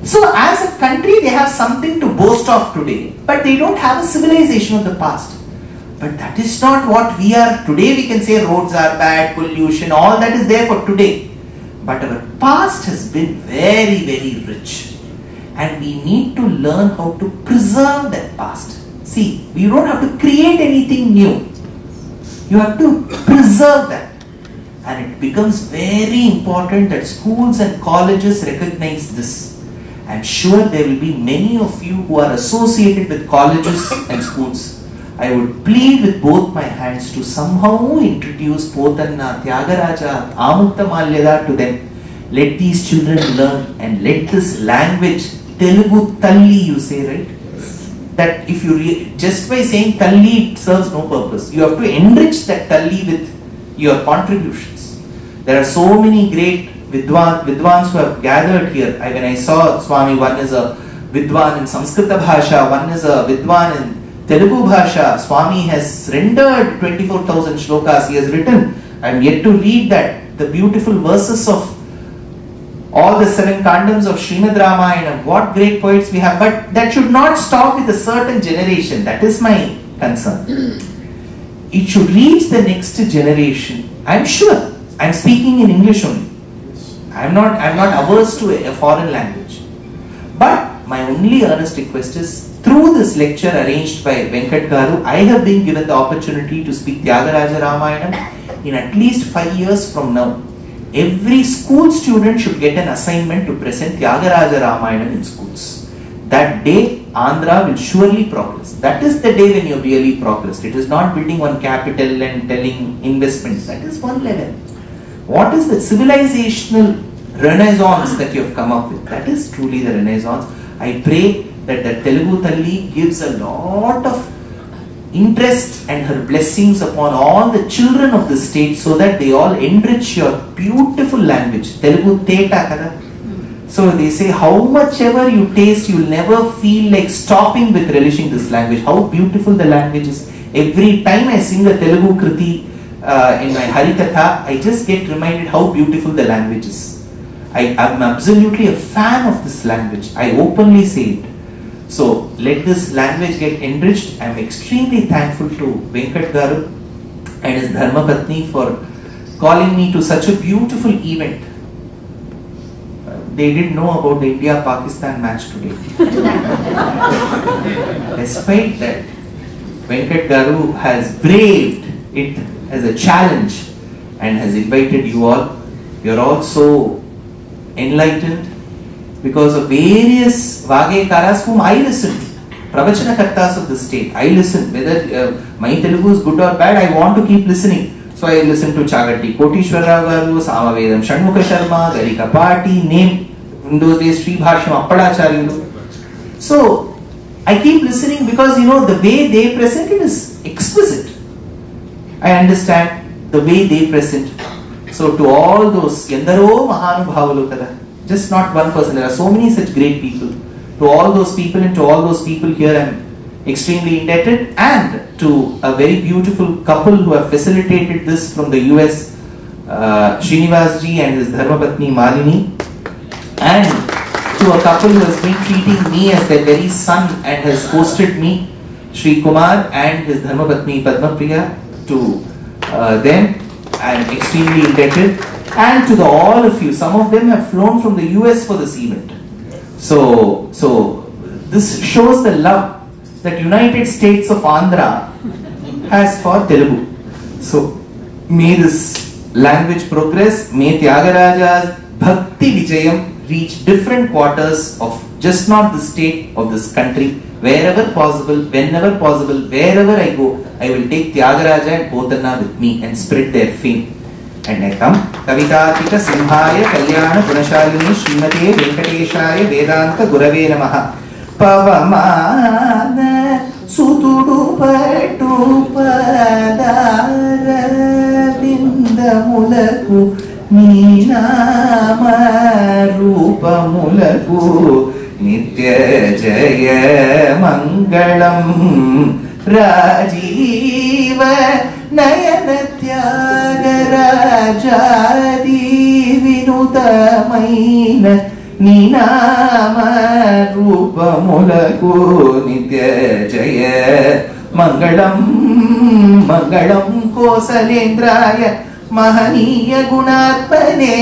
So as a country they have something to boast of today, but they don't have a civilization of the past. But that is not what we are today. We can say roads are bad, pollution, all that is there for today. But our past has been very, very rich. And we need to learn how to preserve that past. See, we don't have to create anything new. You have to preserve that. And it becomes very important that schools and colleges recognize this. I'm sure there will be many of you who are associated with colleges and schools. I would plead with both my hands to somehow introduce Potanna, Thiagaraja, Amukta Malyada to them. Let these children learn and let this language, Telugu Talli you say, right? That if you just by saying Talli it serves no purpose. You have to enrich that Talli with your contributions. There are so many great Vidwans who have gathered here. When I saw Swami, one is a Vidwan in Samskrita Bhasha, one is a Vidwan in Telugu Bhasha. Swami has rendered 24,000 shlokas he has written. I am yet to read that, the beautiful verses of all the 7 kandams of Srimad Ramayana. What great poets we have, but that should not stop with a certain generation. That is my concern. It should reach the next generation. I am sure. I am speaking in English only. I am not averse to a foreign language. But my only earnest request is, through this lecture arranged by Venkat Garu, I have been given the opportunity to speak Tyagaraja Ramayanam in at least 5 years from now. Every school student should get an assignment to present Tyagaraja Ramayanam in schools. That day, Andhra will surely progress. That is the day when you really progress. It is not building one capital and telling investments. That is one level. What is the civilizational renaissance that you have come up with? That is truly the renaissance. I pray that the Telugu Talli gives a lot of interest and her blessings upon all the children of the state, so that they all enrich your beautiful language. Telugu Teta kada. So they say, how much ever you taste, you will never feel like stopping with relishing this language. How beautiful the language is. Every time I sing a Telugu Kriti in my Harikatha, I just get reminded how beautiful the language is. I am absolutely a fan of this language. I openly say it. So let this language get enriched. I am extremely thankful to Venkat Garu and his Dharma Patni for calling me to such a beautiful event. They didn't know about the India-Pakistan match today. Despite that, Venkat Garu has braved it as a challenge and has invited you all. You are all so enlightened because of various Vagekaras whom I listen to. Pravachana Kartas of the state. I listen. Whether my Telugu is good or bad, I want to keep listening. So I listen to Chagatti, Kotishwara Garu, Samavedam, Shanmukha Sharma, Garika Party, name in those days Sri Bhashyam Appadacharya. So I keep listening because the way they present it is exquisite. I understand the way they present. So to all those Yendaro Mahanubhavalu kada, just not one person, there are so many such great people. To all those people and to all those people here, I am extremely indebted, and to a very beautiful couple who have facilitated this from the US, Srinivas ji and his Dharmapatni Malini, and to a couple who has been treating me as their very son and has hosted me, Sri Kumar and his Dharmapatni Padma Priya. To them, I am extremely indebted, and to all of you. Some of them have flown from the US for this event. So this shows the love that United States of Andhra has for Telugu. So may this language progress, may Tyagaraja's Bhakti Vijayam reach different quarters of just not the state, of this country. Wherever possible, whenever possible, wherever I go, I will take Tyagaraja and Potanna with me and spread their fame. And I come, Kavitatika Simhaya Kalyana Gunashalini Srimate Venkateshaya Vedanta Gurave Namaha. Pavamana Sutudu Patu Padara Vindamulaku Neenama mulku nitya jaya mangalam rajiva nayana tyagaraja vinutamaina ninama rupamulaku nitya jaya mangalam mangalam kosalendraya mahaniya gunatmane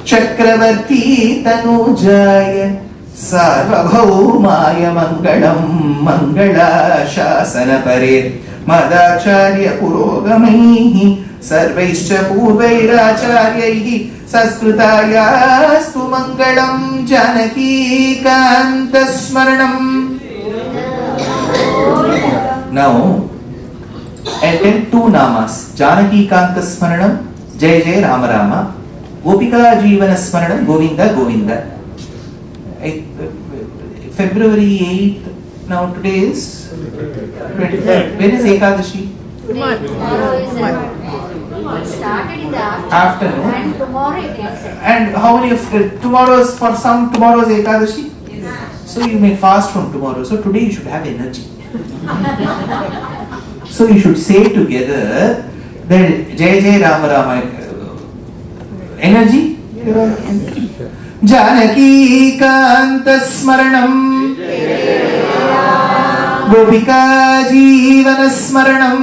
chakravarti tanujaya sarvabhaumaya mangalam mangala shasana pare madacharya purogamaihi sarvaischa purvairacharyaih saskృతాయాస్తు mangalam janaki kanta smaranam. Now attend two namas, Janaki Kanta Smaranam, Jai Jai Rama Rama, Gopika Jeevana Smaranam, Govinda Govinda. February 8th, now today is 23rd. When is Ekadashi? Tomorrow is started in the Afternoon. and tomorrow it ends. And how many of tomorrow's, for some tomorrow is Ekadashi? Yes. So you may fast from tomorrow. So today you should have energy. So you should say together that Jai Jai Rama Rama energy. Janaki Kanta Smaranam Gopika Jeevana Smaranam